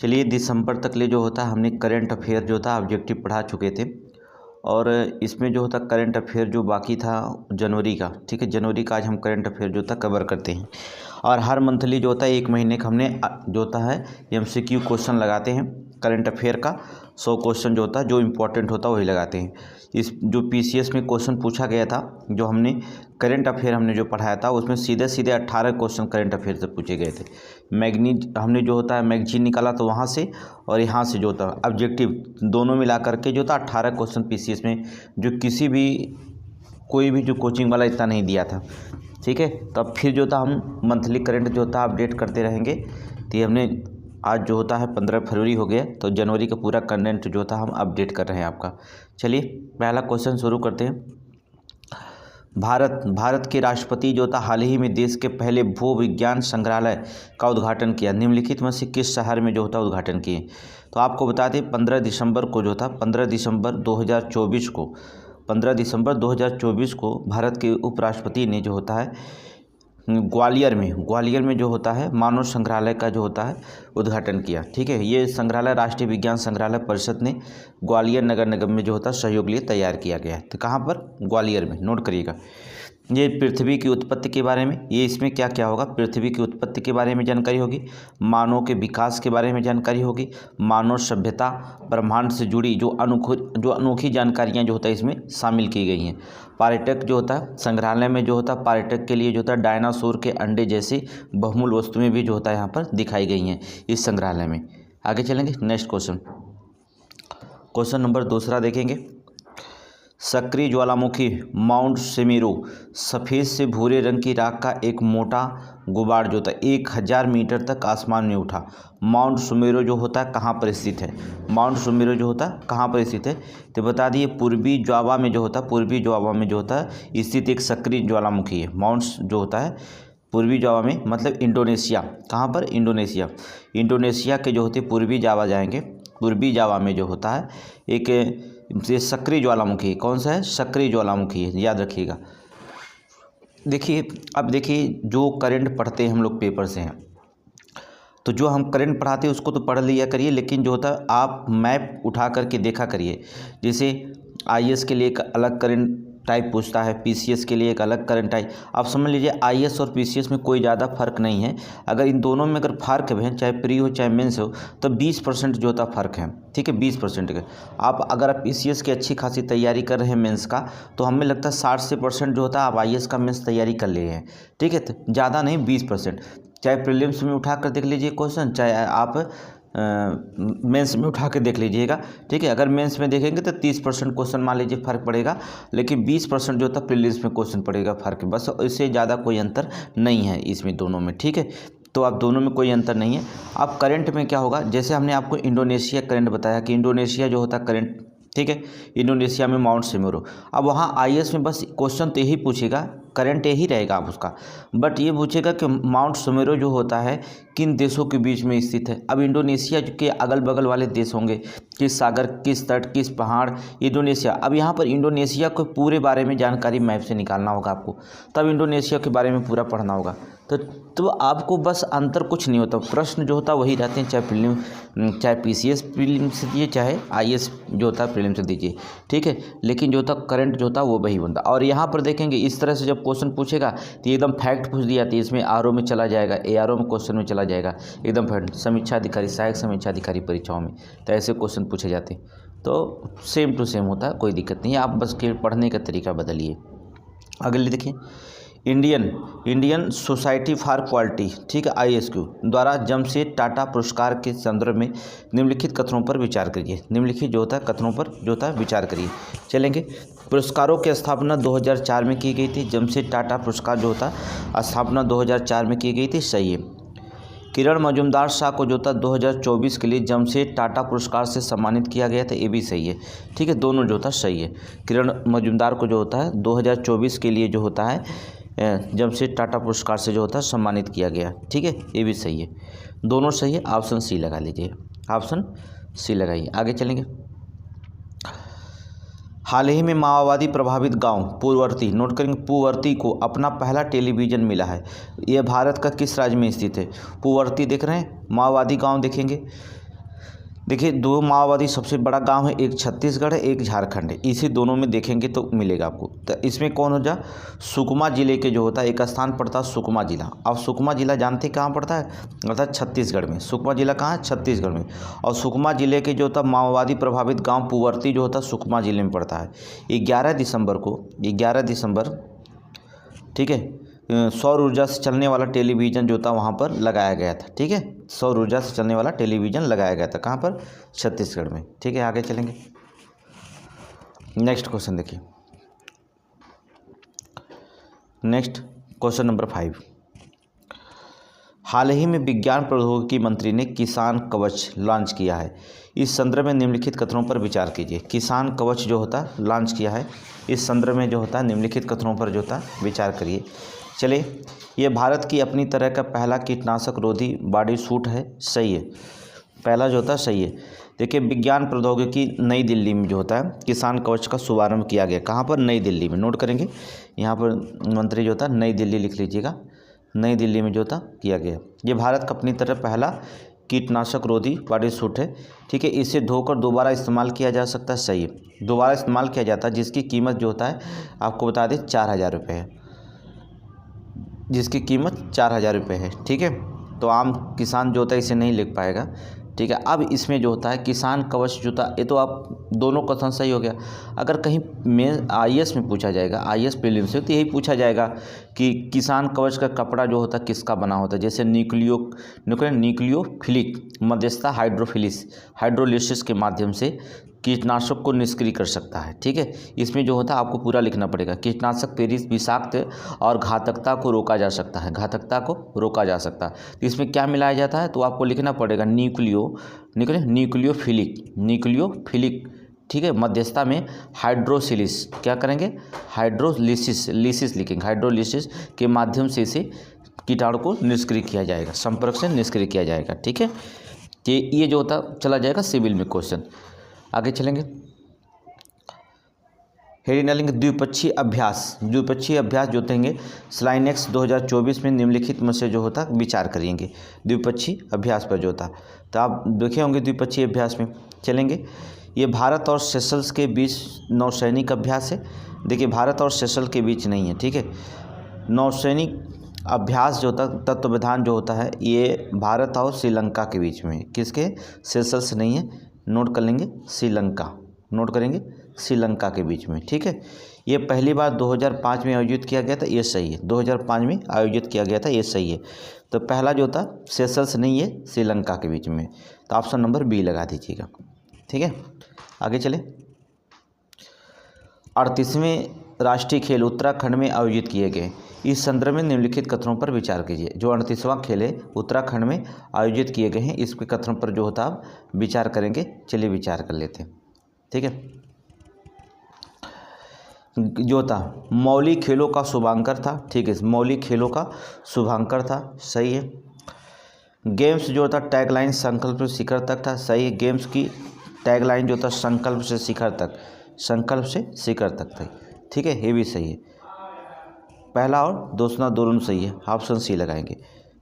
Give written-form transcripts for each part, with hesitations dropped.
चलिए दिसंबर तक ले जो होता है हमने करंट अफेयर जो था ऑब्जेक्टिव पढ़ा चुके थे। और इसमें जो होता करंट अफेयर जो बाकी था जनवरी का, ठीक है, जनवरी का आज हम करंट अफेयर जो था कवर करते हैं। और हर मंथली जो होता है 1 महीने का हमने जो होता है MCQ क्वेश्चन लगाते हैं करंट अफेयर का। 100 क्वेश्चन जो होता है जो इम्पोर्टेंट होता है वही लगाते हैं। इस जो PCS में क्वेश्चन पूछा गया था, जो हमने करंट अफेयर हमने जो पढ़ाया था उसमें सीधे सीधे 18 क्वेश्चन करंट अफेयर से पूछे गए थे। मैगनीज हमने जो होता है मैगजीन निकाला तो वहाँ से, और यहाँ से जो होता है ऑब्जेक्टिव, दोनों मिला करके जो था 18 क्वेश्चन PCS में, जो किसी भी कोई भी जो कोचिंग वाला इतना नहीं दिया था। ठीक है, तो अब फिर जो था हम मंथली करंट जो होता है अपडेट करते रहेंगे। तो ये हमने आज जो होता है 15 फरवरी हो गया, तो जनवरी का पूरा कंटेंट जो था हम अपडेट कर रहे हैं आपका। चलिए पहला क्वेश्चन शुरू करते हैं। भारत के राष्ट्रपति जो था हाल ही में देश के पहले भू विज्ञान संग्रहालय का उद्घाटन किया। निम्नलिखित में से किस शहर में जो होता उद्घाटन किए? तो आपको बता दें 15 दिसंबर को जो था 15 दिसंबर 2024 को भारत के उपराष्ट्रपति ने जो होता है ग्वालियर में जो होता है मानव संग्रहालय का जो होता है उद्घाटन किया। ठीक है, ये संग्रहालय राष्ट्रीय विज्ञान संग्रहालय परिषद ने ग्वालियर नगर निगम में जो होता है सहयोग लिए तैयार किया गया है। तो कहाँ पर? ग्वालियर में। नोट करिएगा। ये पृथ्वी की उत्पत्ति के बारे में, ये इसमें क्या क्या होगा, पृथ्वी की उत्पत्ति के बारे में जानकारी होगी, मानव के विकास के बारे में जानकारी होगी, मानव सभ्यता, ब्रह्मांड से जुड़ी जो अनोखी जानकारियाँ जो होता है इसमें शामिल की गई हैं। पर्यटक जो होता है संग्रहालय में जो होता है पर्यटक के लिए जो होता है डायनासोर के अंडे जैसी बहुमूल्य वस्तुएं भी जो होता है यहाँ पर दिखाई गई हैं इस संग्रहालय में। आगे चलेंगे नेक्स्ट क्वेश्चन नंबर 2 देखेंगे। सक्रिय ज्वालामुखी माउंट सेमेरू सफ़ेद से भूरे रंग की राख का एक मोटा गुबार जो था 1000 मीटर तक आसमान में उठा। माउंट सुमेरू जो होता है कहाँ पर स्थित है? माउंट सुमेरू जो होता है कहाँ पर स्थित है? तो बता दिए पूर्वी जावा में जो होता है स्थित एक सक्रिय ज्वालामुखी है। माउंट जो होता है पूर्वी जावा में, मतलब इंडोनेशिया। कहाँ पर? इंडोनेशिया के जो होते पूर्वी जावा जाएंगे। पूर्वी जावा में जो होता है एक ये सक्रिय ज्वालामुखी। कौन सा है? सक्रिय ज्वालामुखी है, याद रखिएगा। देखिए अब देखिए जो करंट पढ़ते हैं हम लोग पेपर से हैं, तो जो हम करंट पढ़ाते हैं उसको तो पढ़ लिया करिए, लेकिन जो होता है आप मैप उठा करके देखा करिए। जैसे IAS के लिए एक अलग करंट टाइप पूछता है, PCS के लिए एक अलग करंट टाइप। आप समझ लीजिए IAS और PCS में कोई ज़्यादा फर्क नहीं है। अगर इन दोनों में अगर फर्क है, चाहे प्री हो चाहे मेंस हो, तो 20% जो होता फ़र्क है। ठीक है, 20% का। आप अगर आप PCS की अच्छी खासी तैयारी कर रहे हैं मेंस का, तो हमें लगता है 60% जो होता है आप IAS का मेंस तैयारी कर ले हैं। ठीक है, तो ज़्यादा नहीं, 20%। चाहे प्रीलिम्स में उठा कर देख लीजिए क्वेश्चन, चाहे आप मेंस में उठा के देख लीजिएगा। ठीक है, अगर मेंस में देखेंगे तो 30% क्वेश्चन मान लीजिए फ़र्क पड़ेगा, लेकिन 20% जो होता है प्रीलिम्स में क्वेश्चन पड़ेगा फ़र्क, बस इससे ज़्यादा कोई अंतर नहीं है इसमें दोनों में। ठीक है, तो आप दोनों में कोई अंतर नहीं है। अब करंट में क्या होगा, जैसे हमने आपको इंडोनेशिया करंट बताया कि इंडोनेशिया जो होता है करंट, ठीक है, इंडोनेशिया में माउंट सेमेरू। अब वहाँ IAS में बस क्वेश्चन तो यही पूछेगा, करंट यही रहेगा आप उसका, बट ये पूछेगा कि माउंट सुमेरू जो होता है किन देशों के बीच में स्थित है। अब इंडोनेशिया के अगल बगल वाले देश होंगे, किस सागर, किस तट, किस पहाड़, इंडोनेशिया। अब यहाँ पर इंडोनेशिया को पूरे बारे में जानकारी मैप से निकालना होगा आपको, तब इंडोनेशिया के बारे में पूरा पढ़ना होगा। तो आपको बस अंतर कुछ नहीं होता, प्रश्न जो होता वही रहते हैं, चाहे प्रीलिम, चाहे PCS प्रीलिम से दीजिए, चाहे IAS जो होता है प्रीलिम से दीजिए। ठीक है, लेकिन जो होता करंट जो होता वो वही बनता। और यहाँ पर देखेंगे इस तरह से जब क्वेश्चन पूछेगा तो एकदम फैक्ट पूछ दिया, तो इसमें RO में चला जाएगा, ARO में क्वेश्चन में चला जाएगा, एकदम फैक्ट। समीक्षा अधिकारी, सहायक समीक्षा अधिकारी परीक्षाओं में तो ऐसे क्वेश्चन पूछे जाते हैं, तो सेम टू सेम होता है, कोई दिक्कत नहीं है। आप बस के पढ़ने का तरीका बदलिए। अगले देखिए, इंडियन सोसाइटी फॉर क्वालिटी, ठीक है, ISQ द्वारा जमशेद टाटा पुरस्कार के संदर्भ में निम्नलिखित कथनों पर विचार करिए। निम्नलिखित जो होता है कथनों पर जो होता है विचार करिए। चलेंगे, पुरस्कारों की स्थापना 2004 में की गई थी। जमशेद टाटा पुरस्कार जो होता है स्थापना 2004 में की गई थी, सही है। किरण मजूमदार शाह को जो था 2024 के लिए जमशेद टाटा पुरस्कार से सम्मानित किया गया था, ये भी सही है। ठीक है, दोनों जो था सही है। किरण मजूमदार को जो होता है 2024 के लिए जो होता है जमशेद टाटा पुरस्कार से जो होता है सम्मानित किया गया। ठीक है, ये भी सही है, दोनों सही है। ऑप्शन C लगा लीजिए, ऑप्शन C लगाइए। आगे चलेंगे। हाल ही में माओवादी प्रभावित गांव पूर्ववर्ती, नोट करेंगे, पूर्ववर्ती को अपना पहला टेलीविज़न मिला है। यह भारत का किस राज्य में स्थित है? पूर्ववर्ती देख रहे हैं, माओवादी गांव देखेंगे, देखिए, दो माओवादी सबसे बड़ा गांव है, एक छत्तीसगढ़ है, एक झारखंड है। इसी दोनों में देखेंगे तो मिलेगा आपको। तो इसमें कौन हो जा, सुकमा जिले के जो होता है एक स्थान पड़ता है सुकमा जिला। अब सुकमा जिला जानते कहाँ पड़ता है, अर्थात छत्तीसगढ़ में। सुकमा जिला कहाँ है, छत्तीसगढ़ में। और सुकमा जिले के जो होता माओवादी प्रभावित गाँव पुवर्ती जो होता है सुकमा जिले में पड़ता है। 11 दिसंबर ठीक है, सौर ऊर्जा से चलने वाला टेलीविज़न जो था वहाँ पर लगाया गया था। ठीक है, सौर ऊर्जा से चलने वाला टेलीविज़न लगाया गया था। कहाँ पर, छत्तीसगढ़ में। ठीक है, आगे चलेंगे। नेक्स्ट क्वेश्चन देखिए, नेक्स्ट क्वेश्चन नंबर 5। हाल ही में विज्ञान प्रौद्योगिकी मंत्री ने किसान कवच लॉन्च किया है। इस संदर्भ में निम्नलिखित कथनों पर विचार कीजिए। किसान कवच जो होता लॉन्च किया है, इस संदर्भ में जो होता है निम्नलिखित कथनों पर जो होता विचार करिए। चलिए, ये भारत की अपनी तरह का पहला कीटनाशक रोधी बॉडी सूट है। सही है, पहला जो होता है सही है। देखिए, विज्ञान प्रौद्योगिकी नई दिल्ली में जो होता है किसान कवच का शुभारंभ किया गया। कहाँ पर, नई दिल्ली में। नोट करेंगे, यहाँ पर मंत्री जो होता है नई दिल्ली लिख लीजिएगा। नई दिल्ली में जो होता किया गया। ये भारत का अपनी तरह पहला कीटनाशक रोधी बॉडी सूट है। ठीक है, इसे धोकर दोबारा इस्तेमाल किया जा सकता है। सही है, दोबारा इस्तेमाल किया जाता है, जिसकी कीमत जो होता है आपको बता दें 4000 रुपये है, जिसकी कीमत 4000 रुपये है। ठीक है, तो आम किसान जो होता है इसे नहीं ले पाएगा। ठीक है, अब इसमें जो होता है किसान कवच जो था, ये तो आप दोनों कथन सही हो गया। अगर कहीं में आईएएस में पूछा जाएगा, आईएएस प्रीलिम्स से, तो यही पूछा जाएगा कि किसान कवच का कपड़ा जो होता है किसका बना होता है। जैसे न्यूक्लियोफिलिक मध्यस्थता हाइड्रोलिसिस के माध्यम से कीटनाशक को निष्क्रिय कर सकता है। ठीक है, इसमें जो होता है आपको पूरा लिखना पड़ेगा। कीटनाशक पेरिस विषाक्त और घातकता को रोका जा सकता है, तो इसमें क्या मिलाया जाता है, तो आपको लिखना पड़ेगा न्यूक्लियोफिलिक। ठीक है, मध्यस्थता में हाइड्रोसिलिस, क्या करेंगे, हाइड्रोलिसिस लिखेंगे। हाइड्रोलिसिस के माध्यम से इसे कीटाणु को निष्क्रिय किया जाएगा, संपर्क से निष्क्रिय किया जाएगा। ठीक है, ये जो होता चला जाएगा सिविल में क्वेश्चन। आगे चलेंगे, हेडिंग डालेंगे द्विपक्षीय अभ्यास जो देंगे स्लाइनेक्स 2024 में निम्नलिखित में से जो होता विचार करेंगे द्विपक्षीय अभ्यास पर जो होता। तो आप देखे होंगे द्विपक्षीय अभ्यास में चलेंगे। ये भारत और सेशल्स के बीच नौसैनिक अभ्यास है। देखिए, भारत और सेशल के बीच नहीं है। ठीक है, नौसैनिक अभ्यास जो होता तत्वविधान जो होता है ये भारत और श्रीलंका के बीच में, किसके, सेशल्स नहीं है। नोट कर लेंगे श्रीलंका के बीच में। ठीक है, ये पहली बार 2005 में आयोजित किया गया था, ये सही है। 2005 में आयोजित किया गया था, ये सही है। तो पहला जो था सेशल्स नहीं है, श्रीलंका के बीच में, तो ऑप्शन नंबर बी लगा दीजिएगा। ठीक है, आगे चले। 38वें राष्ट्रीय खेल उत्तराखंड में आयोजित किए गए। इस संदर्भ में निम्नलिखित कथनों पर विचार कीजिए। जो 38वां खेल है उत्तराखंड में आयोजित किए गए हैं, इसके कथनों पर जो होता आप विचार करेंगे। चलिए विचार कर लेते हैं। ठीक है, जो था मौलिक खेलों का शुभांकर था। ठीक है, मौलिक खेलों का शुभांकर था, सही है। गेम्स जो था टैगलाइन संकल्प से शिखर तक था, सही है। गेम्स की टैगलाइन जो था संकल्प से शिखर तक था। ठीक है, ये भी सही है। पहला और दूसरा दोनों सही है, ऑप्शन सी लगाएंगे।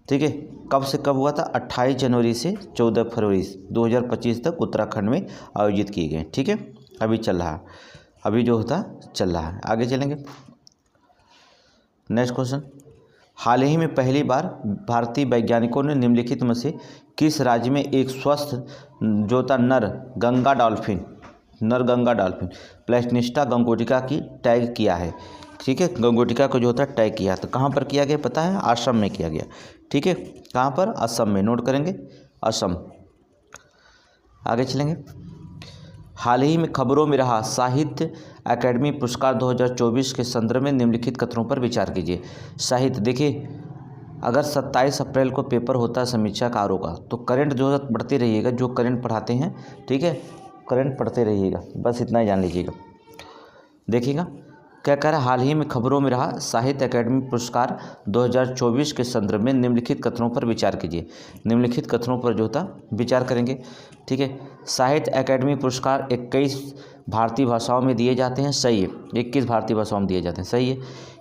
ठीक है, कब से कब हुआ था, 28 जनवरी से 14 फरवरी 2025 तक उत्तराखंड में आयोजित किए गए। ठीक है, अभी चल रहा है। आगे चलेंगे। नेक्स्ट क्वेश्चन, हाल ही में पहली बार भारतीय वैज्ञानिकों ने निम्नलिखित में से किस राज्य में एक स्वस्थ जो था नर गंगा डॉल्फिन प्लेस्टिस्टा गंगोटिका की टैग किया है। ठीक है, गंगोटिका को जो होता है टैग किया, तो कहाँ पर किया गया पता है, असम में किया गया। ठीक है, कहाँ पर, असम में। नोट करेंगे, असम। आगे चलेंगे। हाल ही में खबरों में रहा साहित्य अकादमी पुरस्कार 2024 के संदर्भ में निम्नलिखित कथनों पर विचार कीजिए। साहित्य, देखिए अगर 27 अप्रैल को पेपर होता है समीक्षाकारों का, तो करंट जो है पढ़ते रहिएगा, जो करंट पढ़ाते हैं। ठीक है, करंट पढ़ते रहिएगा, बस इतना ही जान लीजिएगा। देखिएगा, क्या कह रहा है, हाल ही में खबरों में रहा साहित्य अकादमी पुरस्कार 2024 के संदर्भ में निम्नलिखित कथनों पर विचार कीजिए। निम्नलिखित कथनों पर जो था विचार करेंगे। ठीक है, साहित्य अकादमी पुरस्कार 21 भारतीय भाषाओं में दिए जाते हैं, सही है। 21 भारतीय भाषाओं में दिए जाते हैं, सही है।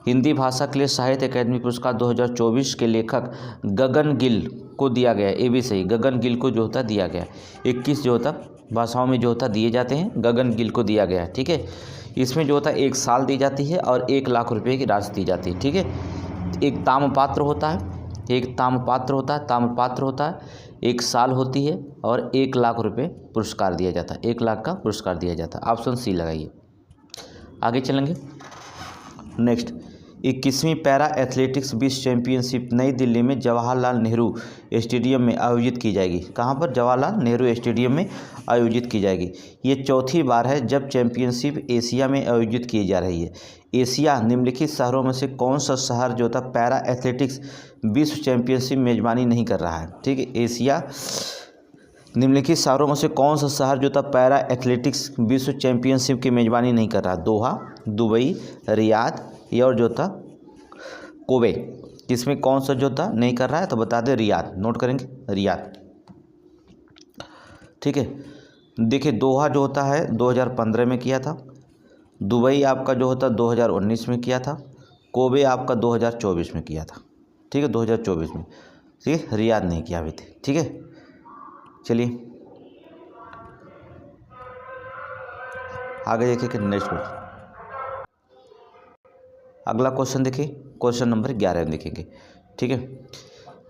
हिंदी भाषा के लिए साहित्य अकादमी पुरस्कार 2024 के लेखक गगन गिल को दिया गया है, ये भी सही, गगन गिल को जो होता दिया गया। 21 जो होता भाषाओं में जो होता दिए जाते हैं, गगन गिल को दिया गया है। ठीक है, इसमें जो होता है 1 साल दी जाती है और 1 लाख रुपए की राशि दी जाती है। ठीक है, एक ताम्रपात्र होता है, ताम्रपात्र होता है, 1 साल होती है और 1 लाख रुपए पुरस्कार दिया जाता है, 1 लाख का पुरस्कार दिया जाता है। ऑप्शन सी लगाइए। आगे चलेंगे। नेक्स्ट, 21वीं पैरा एथलेटिक्स विश्व चैंपियनशिप नई दिल्ली में जवाहरलाल नेहरू स्टेडियम में आयोजित की जाएगी। कहाँ पर? जवाहरलाल नेहरू स्टेडियम में आयोजित की जाएगी। ये चौथी बार है जब चैंपियनशिप एशिया में आयोजित की जा रही है। एशिया निम्नलिखित शहरों में से कौन सा शहर जो था पैरा एथलेटिक्स विश्व चैंपियनशिप मेजबानी नहीं कर रहा है? ठीक है, एशिया निम्नलिखित शहरों में से कौन सा शहर जो था पैरा एथलेटिक्स विश्व चैंपियनशिप की मेजबानी नहीं कर रहा? दोहा, दुबई, रियाद और जो था कोबे। इसमें कौन सा जो था नहीं कर रहा है? तो बता दें रियाद, नोट करेंगे रियाद। ठीक है, देखिए दोहा जो होता है 2015 में किया था, दुबई आपका जो होता 2019 में किया था, कोबे आपका 2024 में किया था। ठीक है, 2024 में। ठीक है, रियाद नहीं किया अभी थे। ठीक है, चलिए आगे देखिए कि नेक्स्ट क्वेश्चन, अगला क्वेश्चन देखिए, क्वेश्चन नंबर 11 देखेंगे। ठीक है,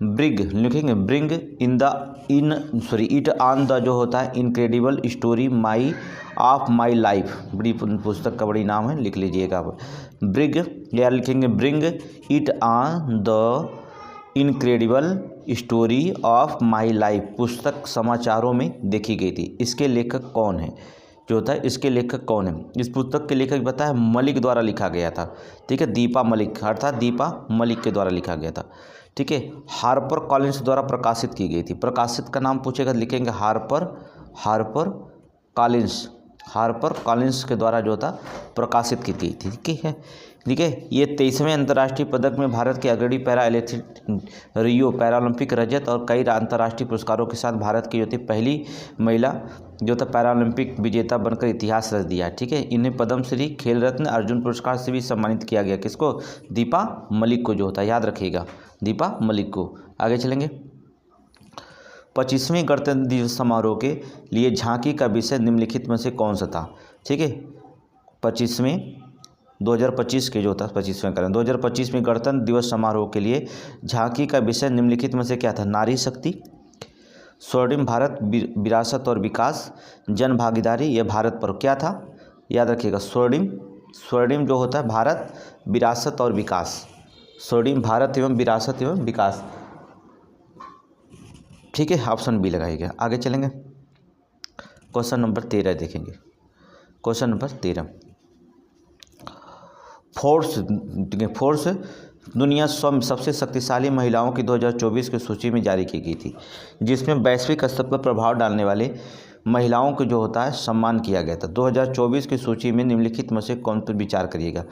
ब्रिग लिखेंगे, ब्रिंग इट ऑन द जो होता है incredible story my of my life, बड़ी पुस्तक का बड़ी नाम है, लिख लीजिएगा आप। ब्रिग या लिखेंगे bring it on the incredible story of my life, पुस्तक समाचारों में देखी गई थी। इसके लेखक कौन है जो होता है, इसके लेखक कौन है? इस पुस्तक के लेखक बताया मलिक द्वारा लिखा गया था। ठीक है, दीपा मलिक, अर्थात दीपा मलिक के द्वारा लिखा गया था। ठीक है, हार्पर कॉलिंस द्वारा प्रकाशित की गई थी। प्रकाशित का नाम पूछेगा, लिखेंगे हार्पर कॉलिंस के द्वारा जो था प्रकाशित की थी। ठीक है, ये 23वें अंतर्राष्ट्रीय पदक में भारत के अग्रणी पैरा एथलीट, रियो पैरालंपिक रजत और कई अंतर्राष्ट्रीय पुरस्कारों के साथ भारत की जो थी पहली महिला जो था पैरालंपिक विजेता बनकर इतिहास रच दिया। ठीक है, इन्हें पद्मश्री, खेल रत्न, अर्जुन पुरस्कार से भी सम्मानित किया गया। किसको? दीपा मलिक को जो होता है, याद रखिएगा दीपा मलिक को। आगे चलेंगे। 25वें गणतंत्र दिवस समारोह के लिए झांकी का विषय निम्नलिखित में से कौन सा था? ठीक है, 2025 के जो था 25वें करें 2025 में गणतंत्र दिवस समारोह के लिए झांकी का विषय निम्नलिखित में से क्या था? नारी शक्ति, स्वर्णिम भारत, विरासत और विकास, जन भागीदारी, यह भारत पर क्या था? याद रखिएगा स्वर्णिम जो होता है भारत, विरासत और विकास, स्वर्णिम भारत एवं विरासत एवं विकास। ठीक है, ऑप्शन बी लगाइएगा। आगे चलेंगे, क्वेश्चन नंबर 13 देखेंगे। क्वेश्चन नंबर 13, फोर्स दुनिया सबसे शक्तिशाली महिलाओं की 2024 की सूची में जारी की गई थी, जिसमें वैश्विक स्तर पर प्रभाव डालने वाले महिलाओं को जो होता है सम्मान किया गया था। 2024 की सूची में निम्नलिखित में से कौन पर विचार करिएगा?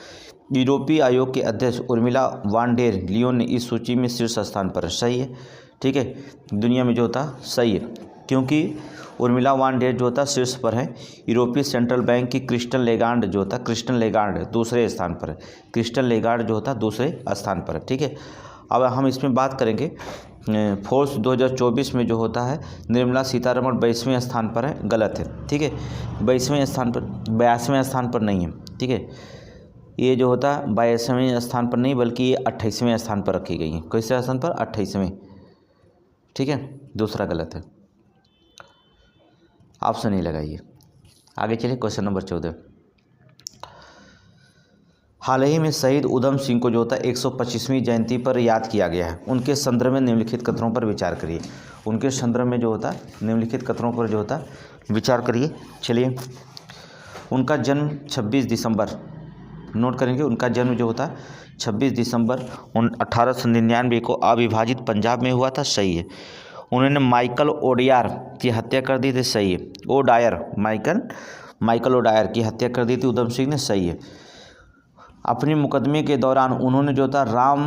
यूरोपीय आयोग के अध्यक्ष उर्मिला वान डेर लियोन ने इस सूची में शीर्ष स्थान पर है। सही है। ठीक है, दुनिया में जो होता सही है, क्योंकि उर्मिला वान डेर जो होता शीर्ष पर है। यूरोपीय सेंट्रल बैंक की क्रिस्टन लेगार्ड जो होता दूसरे स्थान पर है। क्रिस्टन लेगार्ड जो होता दूसरे स्थान पर है। ठीक है, अब हम इसमें बात करेंगे फोर्स 2024 में जो होता है निर्मला सीतारमण 22वें स्थान पर है। गलत है। ठीक है, 22वें स्थान पर नहीं है। ठीक है, ये जो होता है 22वें स्थान पर नहीं बल्कि ये 28वें स्थान पर रखी गई है। किस स्थान पर? 28वें। ठीक है, दूसरा गलत है, ऑप्शन नहीं लगाइए। आगे चलिए, क्वेश्चन नंबर 14, हाल ही में शहीद उधम सिंह को जो होता है 125वीं जयंती पर याद किया गया है। उनके संदर्भ में निम्नलिखित कथनों पर विचार करिए। उनके संदर्भ में जो होता है निम्नलिखित कथनों पर जो होता है विचार करिए। चलिए, उनका जन्म 26 दिसंबर, नोट करेंगे, उनका जन्म जो होता है 26 दिसंबर 1899 को अविभाजित पंजाब में हुआ था। सही है। उन्होंने माइकल ओडायर की हत्या कर दी थी। सही है। माइकल ओडायर की हत्या कर दी थी उधम सिंह ने। सही है। अपने मुकदमे के दौरान उन्होंने जो था राम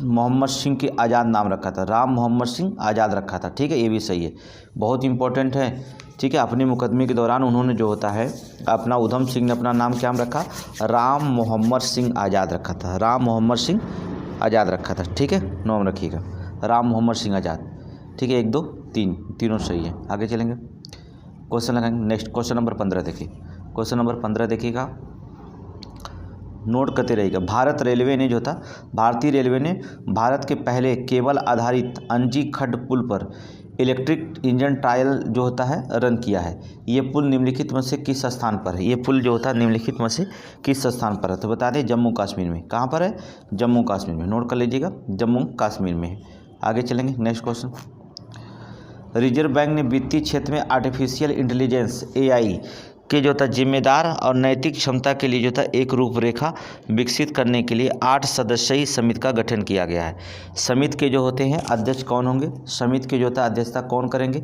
मोहम्मद सिंह के आज़ाद नाम रखा था, राम मोहम्मद सिंह आज़ाद रखा था। ठीक है, ये भी सही है, बहुत इंपॉर्टेंट है। ठीक है, अपने मुकदमे के दौरान उन्होंने जो होता है अपना उधम सिंह ने अपना नाम क्या रखा, राम मोहम्मद सिंह आज़ाद रखा था, राम मोहम्मद सिंह आज़ाद रखा था। ठीक है, नाम रखिएगा राम मोहम्मद सिंह आज़ाद। ठीक है, 1 2 3 तीनों सही है। आगे चलेंगे, क्वेश्चन लगाएंगे। नेक्स्ट क्वेश्चन नंबर 15 देखिए, क्वेश्चन नंबर 15 देखिएगा, नोट करते रहिएगा। भारत रेलवे ने जो था, भारतीय रेलवे ने भारत के पहले केबल आधारित अंजी खड्ड पुल पर इलेक्ट्रिक इंजन ट्रायल जो होता है रन किया है। ये पुल निम्नलिखित में से किस स्थान पर है? ये पुल जो होता है निम्नलिखित में से किस स्थान पर है? तो बता दें जम्मू कश्मीर में। कहाँ पर है? जम्मू कश्मीर में। नोट कर लीजिएगा, जम्मू कश्मीर में है। आगे चलेंगे, नेक्स्ट क्वेश्चन। रिजर्व बैंक ने वित्तीय क्षेत्र में आर्टिफिशियल इंटेलिजेंस AI के जो था जिम्मेदार और नैतिक क्षमता के लिए जो था एक रूपरेखा विकसित करने के लिए 8 सदस्यीय समिति का गठन किया गया है। समिति के जो होते हैं अध्यक्ष कौन होंगे? समिति के जो था अध्यक्षता कौन करेंगे?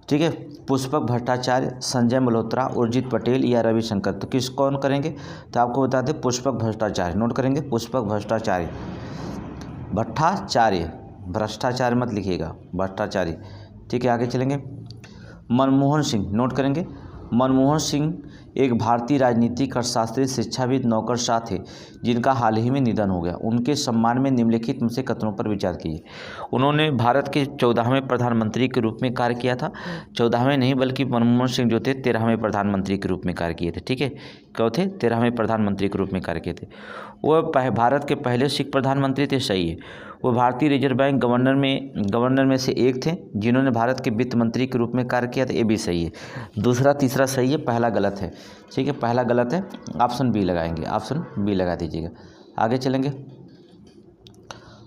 ठीक है, पुष्पक भट्टाचार्य, संजय मल्होत्रा, उर्जित पटेल या रविशंकर। तो किस कौन करेंगे? तो आपको बता दें पुष्पक भट्टाचार्य। नोट करेंगे, पुष्पक भट्टाचार्य, भट्टाचार्य, भ्रष्टाचार्य मत लिखिएगा, भट्टाचार्य। ठीक है, आगे चलेंगे। मनमोहन सिंह, नोट करेंगे, मनमोहन सिंह एक भारतीय राजनीतिक अर्थशास्त्री, शिक्षाविद, नौकरशाह थे जिनका हाल ही में निधन हो गया। उनके सम्मान में निम्नलिखित में से कथनों पर विचार कीजिए। उन्होंने भारत के 14वें प्रधानमंत्री के रूप में कार्य किया था। 14वें नहीं बल्कि मनमोहन सिंह जो थे 13वें प्रधानमंत्री के रूप में कार्य किए थे। ठीक है, कब थे? 13वें प्रधानमंत्री के रूप में कार्य किए थे। वह भारत के पहले सिख प्रधानमंत्री थे, सही है। वो भारतीय रिजर्व बैंक गवर्नर में से एक थे जिन्होंने भारत के वित्त मंत्री के रूप में कार्य किया था, ये भी सही है। दूसरा तीसरा सही है, पहला गलत है। ठीक है, पहला गलत है, ऑप्शन बी लगाएंगे, ऑप्शन बी लगा दीजिएगा। आगे चलेंगे।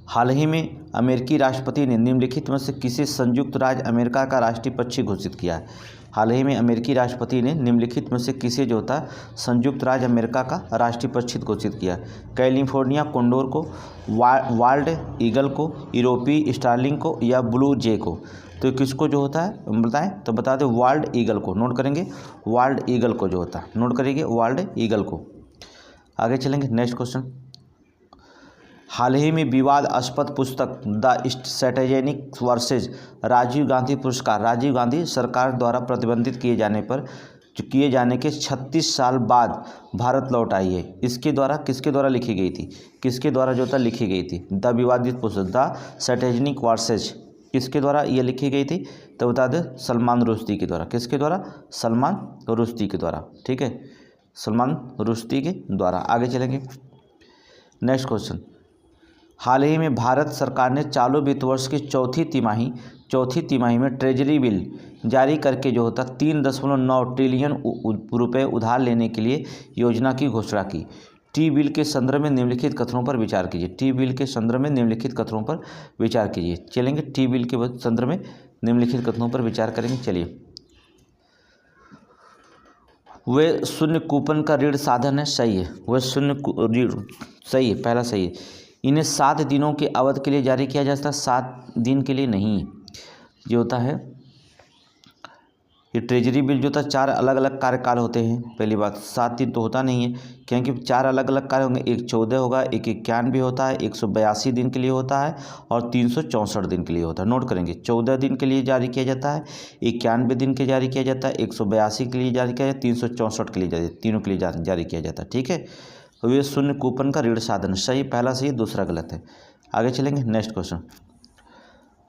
हाल ही में अमेरिकी राष्ट्रपति ने निम्नलिखित में से किसे संयुक्त राज्य अमेरिका का राष्ट्रीय पक्षी घोषित किया है? हाल ही में अमेरिकी राष्ट्रपति ने निम्नलिखित में से किसे जो होता है संयुक्त राज्य अमेरिका का राष्ट्रीय पक्षी घोषित किया? कैलिफोर्निया कोंडोर को, वाल्ड ईगल को, यूरोपीय स्टार्लिंग को या ब्लू जे को? तो किसको जो होता है बताएं? तो बता दें वाल्ड ईगल को। नोट करेंगे, वाल्ड ईगल को जो होता है, नोट करेंगे वाल्ड ईगल को। आगे चलेंगे, नेक्स्ट क्वेश्चन। हाल ही में विवादास्पद पुस्तक the strategic versus Rajiv Gandhi पुरस्कार राजीव गांधी सरकार द्वारा प्रतिबंधित किए जाने के 36 साल बाद भारत लौट आई है। इसके द्वारा किसके द्वारा लिखी गई थी? किसके द्वारा जो था लिखी गई थी? द विवादित पुस्तक द स्ट्रैटेजिक वर्सेज किसके द्वारा ये लिखी गई थी? तो बता दें सलमान रुश्दी के द्वारा। किसके द्वारा? सलमान रुश्दी के द्वारा। ठीक है, सलमान रुश्दी के द्वारा। आगे चलेंगे, नेक्स्ट क्वेश्चन। हाल ही में भारत सरकार ने चालू वित्त वर्ष की चौथी तिमाही में ट्रेजरी बिल जारी करके जो होता 3.9 ट्रिलियन रुपए उधार लेने के लिए योजना की घोषणा की। टी बिल के संदर्भ में निम्नलिखित कथनों पर विचार कीजिए। टी बिल के संदर्भ में निम्नलिखित कथनों पर विचार कीजिए। चलेंगे, टी बिल के संदर्भ में निम्नलिखित कथनों पर विचार करेंगे। चलिए, वे शून्य कूपन का ऋण साधन है, सही है। वह सही है, पहला सही है। इन्हें 7 दिनों के अवधि के लिए जारी किया जा सकता है, 7 दिन के लिए नहीं। जो होता है ये ट्रेजरी बिल जो था 4 अलग अलग कार्यकाल होते हैं। पहली बात 7 दिन तो होता नहीं है, क्योंकि 4 अलग अलग कार्य होंगे। एक 14 होगा, एक 91 होता है, 182 दिन के लिए होता है और 364 दिन के लिए होता है। नोट करेंगे, 14 दिन के लिए जारी किया जाता है, 91 दिन के जारी किया जाता है, 182 के लिए जारी किया जाता है, 364 के लिए तीनों के लिए जारी किया जाता है। ठीक है, तो ये शून्य कूपन का ऋण साधन, सही, पहला सही, दूसरा गलत है। आगे चलेंगे, नेक्स्ट क्वेश्चन।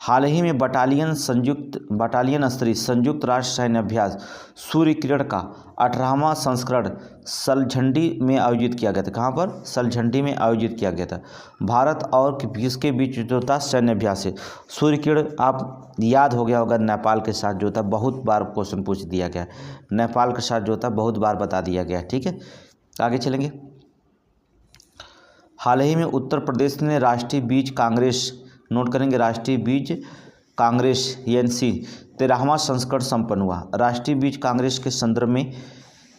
हाल ही में बटालियन स्तरीय संयुक्त राष्ट्र सैन्य अभ्यास सूर्य किरण का 18वां संस्करण सलझंडी में आयोजित किया गया था। कहाँ पर? सलझंडी में आयोजित किया गया था। भारत और किसके बीच जो था सैन्य अभ्यास है? सूर्य किरण आप याद हो गया होगा, नेपाल के साथ जो था बहुत बार क्वेश्चन पूछ दिया गया, नेपाल के साथ जो था बहुत बार बता दिया गया। ठीक है, आगे चलेंगे। हाल ही में उत्तर प्रदेश ने राष्ट्रीय बीज कांग्रेस, नोट करेंगे, राष्ट्रीय बीज कांग्रेस NC 13वां संस्करण संपन्न हुआ। राष्ट्रीय बीज कांग्रेस के संदर्भ में,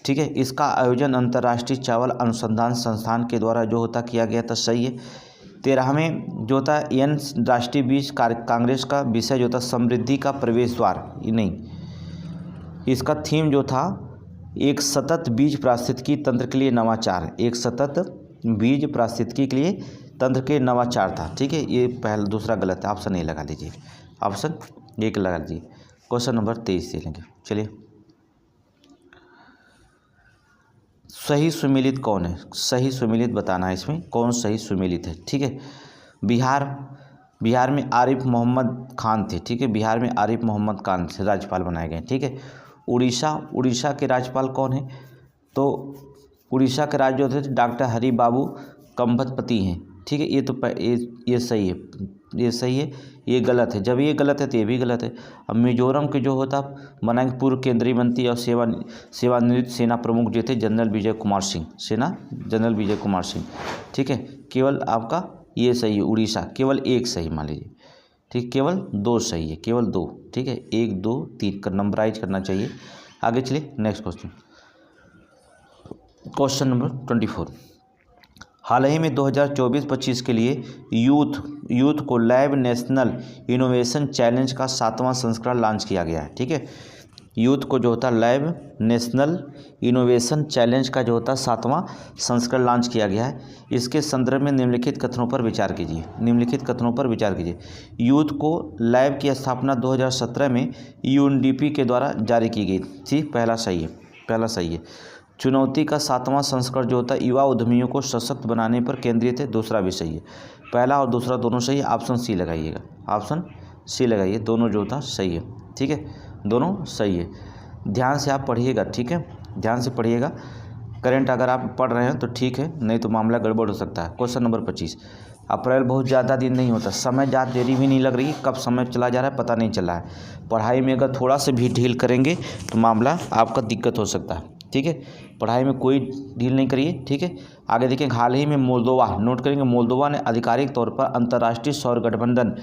ठीक है, इसका आयोजन अंतर्राष्ट्रीय चावल अनुसंधान संस्थान के द्वारा जो होता किया गया था, सही है। 13वें जो था राष्ट्रीय बीज कांग्रेस का विषय जो था समृद्धि का प्रवेश द्वार, नहीं, इसका थीम जो था एक सतत बीज पारिस्थितिकी तंत्र के लिए नवाचार, एक सतत बीज पारिस्थितिकी के लिए तंत्र के नवाचार था। ठीक है, ये पहला दूसरा गलत है, ऑप्शन ए लगा लीजिए, ऑप्शन ए लगा लीजिए। क्वेश्चन नंबर 23 दे लेंगे। चलिए, सही सुमेलित कौन है? सही सुमेलित बताना है, इसमें कौन सही सुमेलित है। ठीक है, बिहार में आरिफ मोहम्मद खान थे। ठीक है, बिहार में आरिफ मोहम्मद खान से राज्यपाल बनाए गए। ठीक है, उड़ीसा के राज्यपाल कौन है? तो उड़ीसा के राज्य थे डॉक्टर हरि बाबू कंभतपति हैं। ठीक है, ये तो ये सही है, ये सही है, ये गलत है। जब ये गलत है तो ये भी गलत है। अब मिजोरम के जो होता बनाएंगे पूर्व केंद्रीय मंत्री और सेवानिवृत्त सेना प्रमुख जो थे जनरल विजय कुमार सिंह, जनरल विजय कुमार सिंह। ठीक है, केवल आपका ये सही है, उड़ीसा केवल एक सही मान लीजिए। ठीक, केवल 2 सही है, केवल 2। ठीक है, 1 2 3 का नंबराइज करना चाहिए। आगे चलिए, नेक्स्ट क्वेश्चन, क्वेश्चन नंबर 24। हाल ही में 2024-25 के लिए यूथ को लैब नेशनल इनोवेशन चैलेंज का 7वां संस्करण लॉन्च किया गया है। ठीक है, यूथ को जो होता है लैब नेशनल इनोवेशन चैलेंज का जो होता है 7वां संस्करण लॉन्च किया गया है। इसके संदर्भ में निम्नलिखित कथनों पर विचार कीजिए। निम्नलिखित कथनों पर विचार कीजिए। यूथ को लैब की स्थापना 2017 में यूएनडीपी के द्वारा जारी की गई थी। पहला सही है। चुनौती का 7वां संस्करण जो होता है युवा उद्यमियों को सशक्त बनाने पर केंद्रित है। दूसरा भी सही है। पहला और दूसरा दोनों सही है। ऑप्शन सी लगाइएगा, ऑप्शन सी लगाइए, दोनों जो होता सही है। ठीक है, दोनों सही है। ध्यान से आप पढ़िएगा। ठीक है, ध्यान से पढ़िएगा। करंट अगर आप पढ़ रहे हैं तो ठीक है, नहीं तो मामला गड़बड़ हो सकता है। Question number 25। अप्रैल बहुत ज़्यादा दिन नहीं होता, समय ज़्यादा देरी भी नहीं लग रही, कब समय चला जा रहा है पता नहीं चल रहा है। पढ़ाई में अगर थोड़ा सा भी ढील करेंगे तो मामला आपका दिक्कत हो सकता है। ठीक है, पढ़ाई में कोई ढील नहीं करिए। ठीक है, आगे देखें। हाल ही में मोल्दोवा, नोट करेंगे, मोल्दोवा ने आधिकारिक तौर पर अंतर्राष्ट्रीय सौर गठबंधन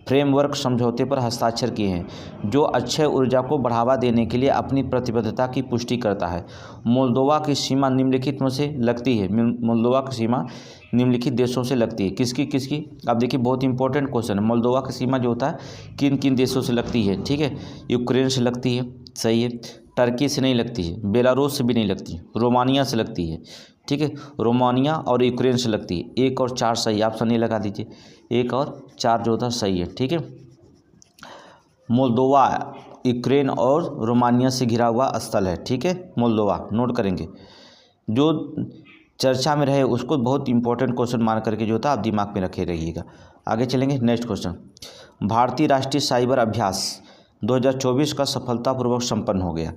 फ्रेमवर्क समझौते पर हस्ताक्षर किए हैं, जो अक्षय ऊर्जा को बढ़ावा देने के लिए अपनी प्रतिबद्धता की पुष्टि करता है। मोल्दोवा की सीमा निम्नलिखित में से लगती है। मोल्दोवा की सीमा निम्नलिखित देशों से लगती है। किसकी? आप देखिए, बहुत इंपॉर्टेंट क्वेश्चन है। मोल्दोवा की सीमा जो होता है किन किन देशों से लगती है? ठीक है, यूक्रेन से लगती है, सही है। टर्की से नहीं लगती है, बेलारूस से भी नहीं लगती है, रोमानिया से लगती है। ठीक है, रोमानिया और यूक्रेन से लगती है। 1 और 4 सही, ऑप्शन नहीं लगा दीजिए। 1 और 4 जो होता है सही है। ठीक है, मोल्दोवा यूक्रेन और रोमानिया से घिरा हुआ स्थल है। ठीक है, मोल्दोवा नोट करेंगे। जो चर्चा में रहे उसको बहुत इंपॉर्टेंट क्वेश्चन मान करके जो होता है आप दिमाग में रखे रहिएगा। आगे चलेंगे, नेक्स्ट क्वेश्चन। भारतीय राष्ट्रीय साइबर अभ्यास 2024 का सफलतापूर्वक संपन्न हो गया।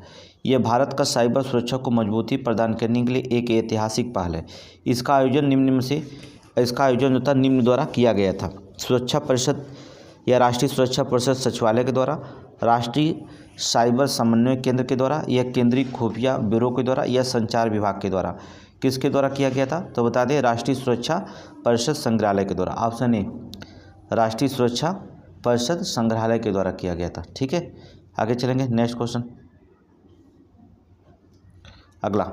यह भारत का साइबर सुरक्षा को मजबूती प्रदान करने के लिए एक ऐतिहासिक पहल है। इसका आयोजन निम्न द्वारा किया गया था। सुरक्षा परिषद या राष्ट्रीय सुरक्षा परिषद सचिवालय के द्वारा, राष्ट्रीय साइबर समन्वय केंद्र के द्वारा, या केंद्रीय खुफिया ब्यूरो के द्वारा, या संचार विभाग के द्वारा। किसके द्वारा किया गया था? तो बता दें, राष्ट्रीय सुरक्षा परिषद संग्रहालय के द्वारा। ऑप्शन ए, राष्ट्रीय सुरक्षा परिषद संग्रहालय के द्वारा किया गया था। ठीक है, आगे चलेंगे, नेक्स्ट क्वेश्चन। अगला,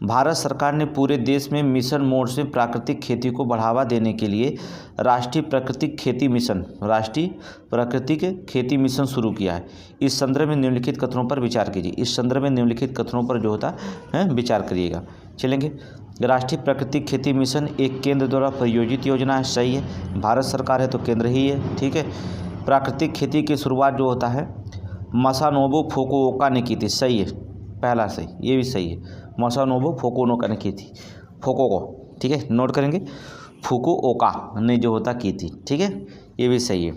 भारत सरकार ने पूरे देश में मिशन मोड से प्राकृतिक खेती को बढ़ावा देने के लिए राष्ट्रीय प्राकृतिक खेती मिशन शुरू किया है। इस संदर्भ में निम्नलिखित कथनों पर विचार कीजिए। इस संदर्भ में निम्नलिखित कथनों पर जो होता है विचार करिएगा। चलेंगे, राष्ट्रीय प्राकृतिक खेती मिशन एक केंद्र द्वारा प्रायोजित योजना है, सही है। भारत सरकार है तो केंद्र ही है। ठीक है, प्राकृतिक खेती की शुरुआत जो होता है मासानोबु फुकुओका ने की थी, सही है, पहला सही, ये भी सही है। मासानोबु फुकुओका ने की थी, फुकुओका। ठीक है, नोट करेंगे, फुकुओका ने जो होता की थी। ठीक है, ये भी सही है।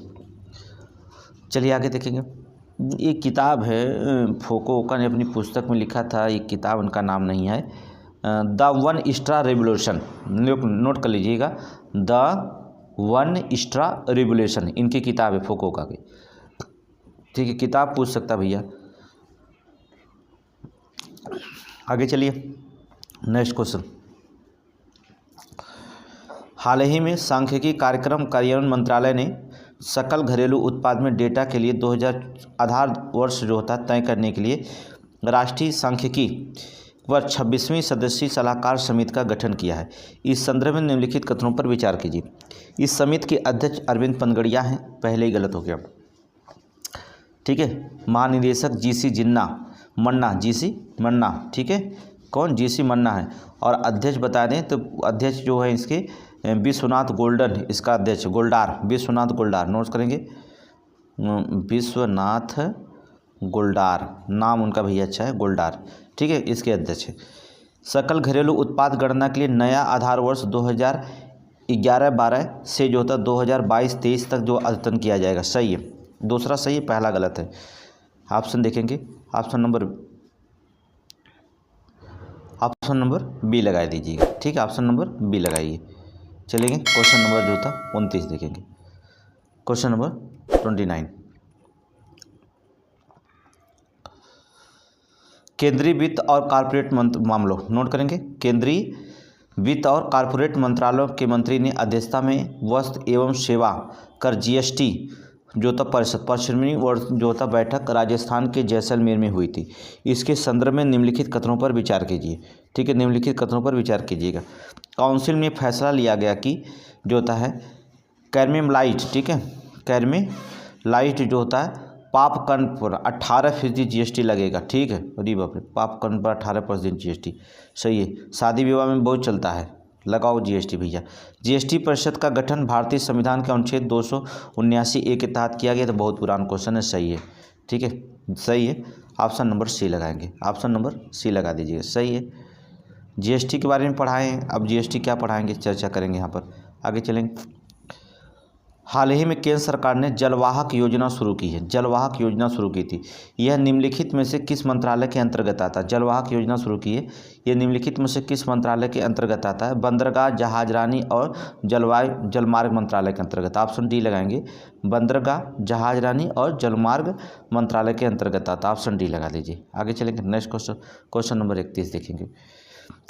चलिए आगे देखेंगे। ये किताब है, फुकुओका ने अपनी पुस्तक में लिखा था, ये किताब उनका नाम नहीं है। द 1 स्टार रेवोल्यूशन, नोट कर लीजिएगा, द 1 स्टार रेवोल्यूशन इनकी किताब है फुकुओका की। ठीक है, किताब पूछ सकता भैया। आगे चलिए, नेक्स्ट क्वेश्चन। हाल ही में सांख्यिकी कार्यक्रम कार्यान्वयन मंत्रालय ने सकल घरेलू उत्पाद में डेटा के लिए 2000 आधार वर्ष जो होता है तय करने के लिए राष्ट्रीय सांख्यिकी व 26वीं सदस्यीय सलाहकार समिति का गठन किया है। इस संदर्भ में निम्नलिखित कथनों पर विचार कीजिए। इस समिति के अध्यक्ष अरविंद पनगड़िया हैं, पहले ही गलत हो गया। ठीक है, महानिदेशक जीसी मन्ना, ठीक है, कौन, जीसी मन्ना है। और अध्यक्ष बता दें तो अध्यक्ष जो है इसके विश्वनाथ गोल्डन, इसका अध्यक्ष गोल्डार, विश्वनाथ गोल्डार, नोट करेंगे, विश्वनाथ गोल्डार, नाम उनका भैया अच्छा है, गोल्डार, ठीक है, इसके अध्यक्ष है। सकल घरेलू उत्पाद गणना के लिए नया आधार वर्ष 2011-12 से जो होता 2022-23 तक जो अद्यतन किया जाएगा। सही है, दूसरा सही है, पहला गलत है। ऑप्शन देखेंगे, ऑप्शन नंबर बी लगा दीजिएगा, ठीक है, ऑप्शन नंबर बी लगाइए। चलेंगे क्वेश्चन नंबर जो था 29 देखेंगे, क्वेश्चन नंबर 29। केंद्रीय वित्त और कॉर्पोरेट मामलों, नोट करेंगे, केंद्रीय वित्त और कॉर्पोरेट मंत्रालयों के मंत्री ने अध्यक्षता में वस्तु एवं सेवा कर जीएसटी जो था परिषद पश्चिमी वर्ष जो था बैठक राजस्थान के जैसलमेर में हुई थी। इसके संदर्भ में निम्नलिखित कथनों पर विचार कीजिए, ठीक है, निम्नलिखित कथनों पर विचार कीजिएगा। काउंसिल में फैसला लिया गया कि जो होता है कैरमेलाइट, ठीक है, कैरमेलाइट जो होता है पॉपकॉर्न पर 18% जीएसटी लगेगा, ठीक है, अरे बाप रे, पॉपकॉर्न पर 18% जीएसटी, सही है, शादी विवाह में बहुत चलता है, लगाओ जीएसटी भैया। जीएसटी परिषद का गठन भारतीय संविधान के अनुच्छेद 279A के तहत किया गया, तो बहुत पुराना क्वेश्चन है, सही है, ठीक है, सही है, ऑप्शन नंबर सी लगाएंगे, ऑप्शन नंबर सी लगा दीजिएगा, सही है। जीएसटी के बारे में पढ़ाएं, अब जीएसटी क्या पढ़ाएंगे चर्चा करेंगे यहाँ पर, आगे चलेंगे। हाल ही में केंद्र सरकार ने जलवाहक योजना शुरू की है, जलवाहक योजना शुरू की थी, यह निम्नलिखित में से किस मंत्रालय के अंतर्गत आता है? जलवाहक योजना शुरू की है, यह निम्नलिखित में से किस मंत्रालय के अंतर्गत आता है? बंदरगाह, जहाजरानी और जलमार्ग मंत्रालय के अंतर्गत, ऑप्शन डी लगाएंगे, बंदरगाह, जहाजरानी और जलमार्ग मंत्रालय के अंतर्गत आता, ऑप्शन डी लगा दीजिए। आगे चलेंगे, नेक्स्ट क्वेश्चन, क्वेश्चन नंबर 31 देखेंगे।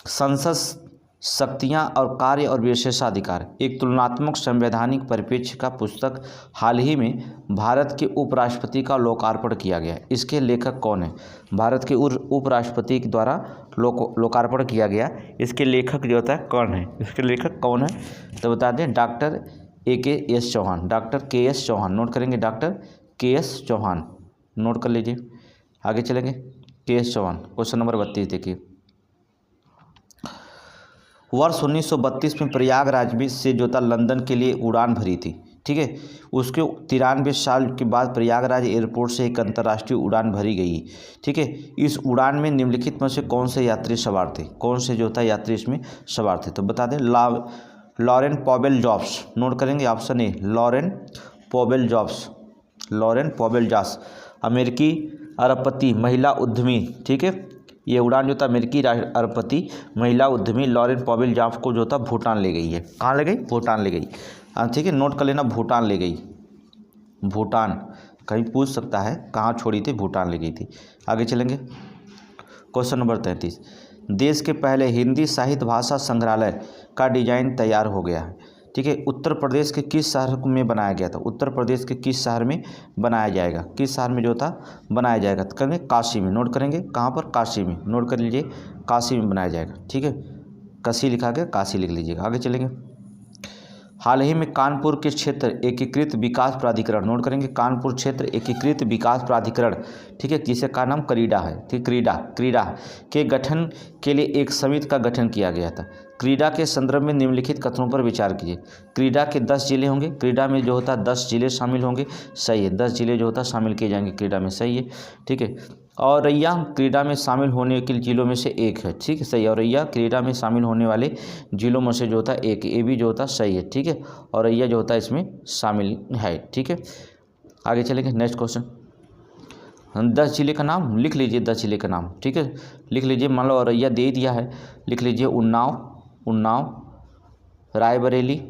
संसद शक्तियां और कार्य और विशेषाधिकार, एक तुलनात्मक संवैधानिक परिप्रेक्ष्य का पुस्तक हाल ही में भारत के उपराष्ट्रपति का लोकार्पण किया गया, इसके लेखक कौन है? भारत के उपराष्ट्रपति के द्वारा लोकार्पण किया गया, इसके लेखक जो होता है कौन है? इसके लेखक कौन है तो बता दें, doctor K S. Chauhan, doctor K S. Chauhan, note करेंगे, डॉक्टर के.एस. चौहान, नोट कर लीजिए। आगे चलेंगे, के.एस. चौहान। क्वेश्चन नंबर 32 देखिए, वर्ष 1932 में प्रयागराज में से जो था लंदन के लिए उड़ान भरी थी, ठीक है, उसके 93 साल के बाद प्रयागराज एयरपोर्ट से एक अंतर्राष्ट्रीय उड़ान भरी गई, ठीक है। इस उड़ान में निम्नलिखित में से कौन से यात्री सवार थे? कौन से जो था यात्री इसमें सवार थे? तो बता दें, लॉरेन पॉवेल जॉब्स, नोट करेंगे, option A Laurene Powell Jobs, Laurene Powell Jobs, अमेरिकी अरबपति महिला उद्यमी, ठीक है, ये उड़ान जो था अमेरिकी अरबपति महिला उद्यमी लॉरेन पॉवेल जॉब्स को जो था भूटान ले गई है। कहाँ ले गई? भूटान ले गई, ठीक है, नोट कर लेना, भूटान ले गई, भूटान, कहीं पूछ सकता है कहाँ छोड़ी थी, भूटान ले गई थी। आगे चलेंगे, क्वेश्चन नंबर 33, देश के पहले हिंदी साहित्य भाषा संग्रहालय का डिजाइन तैयार हो गया है, ठीक है, उत्तर प्रदेश के किस शहर में बनाया गया था? उत्तर प्रदेश के किस शहर में बनाया जाएगा? किस शहर में जो था बनाया जाएगा? तो करेंगे काशी में, नोट करेंगे, कहाँ पर? काशी में, नोट कर लीजिए, काशी में बनाया जाएगा, ठीक है, काशी लिखा गया, काशी लिख लीजिएगा। आगे चलेंगे, हाल ही में कानपुर के क्षेत्र एकीकृत विकास प्राधिकरण, नोट करेंगे, कानपुर क्षेत्र एकीकृत विकास प्राधिकरण, ठीक है, जिसे का नाम क्रीडा है, ठीक, क्रीडा के गठन के लिए एक समिति का गठन किया गया था। क्रीडा के संदर्भ में निम्नलिखित कथनों पर विचार कीजिए। क्रीडा के 10 जिले होंगे, क्रीडा में जो होता है 10 जिले शामिल होंगे, सही है, 10 जिले जो होता है शामिल किए जाएंगे क्रीडा में, सही है, ठीक है। औरैया क्रीडा में शामिल होने के जिलों में से एक है, ठीक है, सही, औरैया क्रीडा में शामिल होने वाले जिलों में से जो होता है एक, ये भी जो होता है सही है, ठीक है, औरैया जो होता है इसमें शामिल है, ठीक है। आगे चलेंगे, नेक्स्ट क्वेश्चन, 10 जिले का नाम लिख लीजिए, 10 जिले का नाम, ठीक है, लिख लीजिए, मान लो औरैया दे दिया है, लिख लीजिए, उन्नाव, रायबरेली,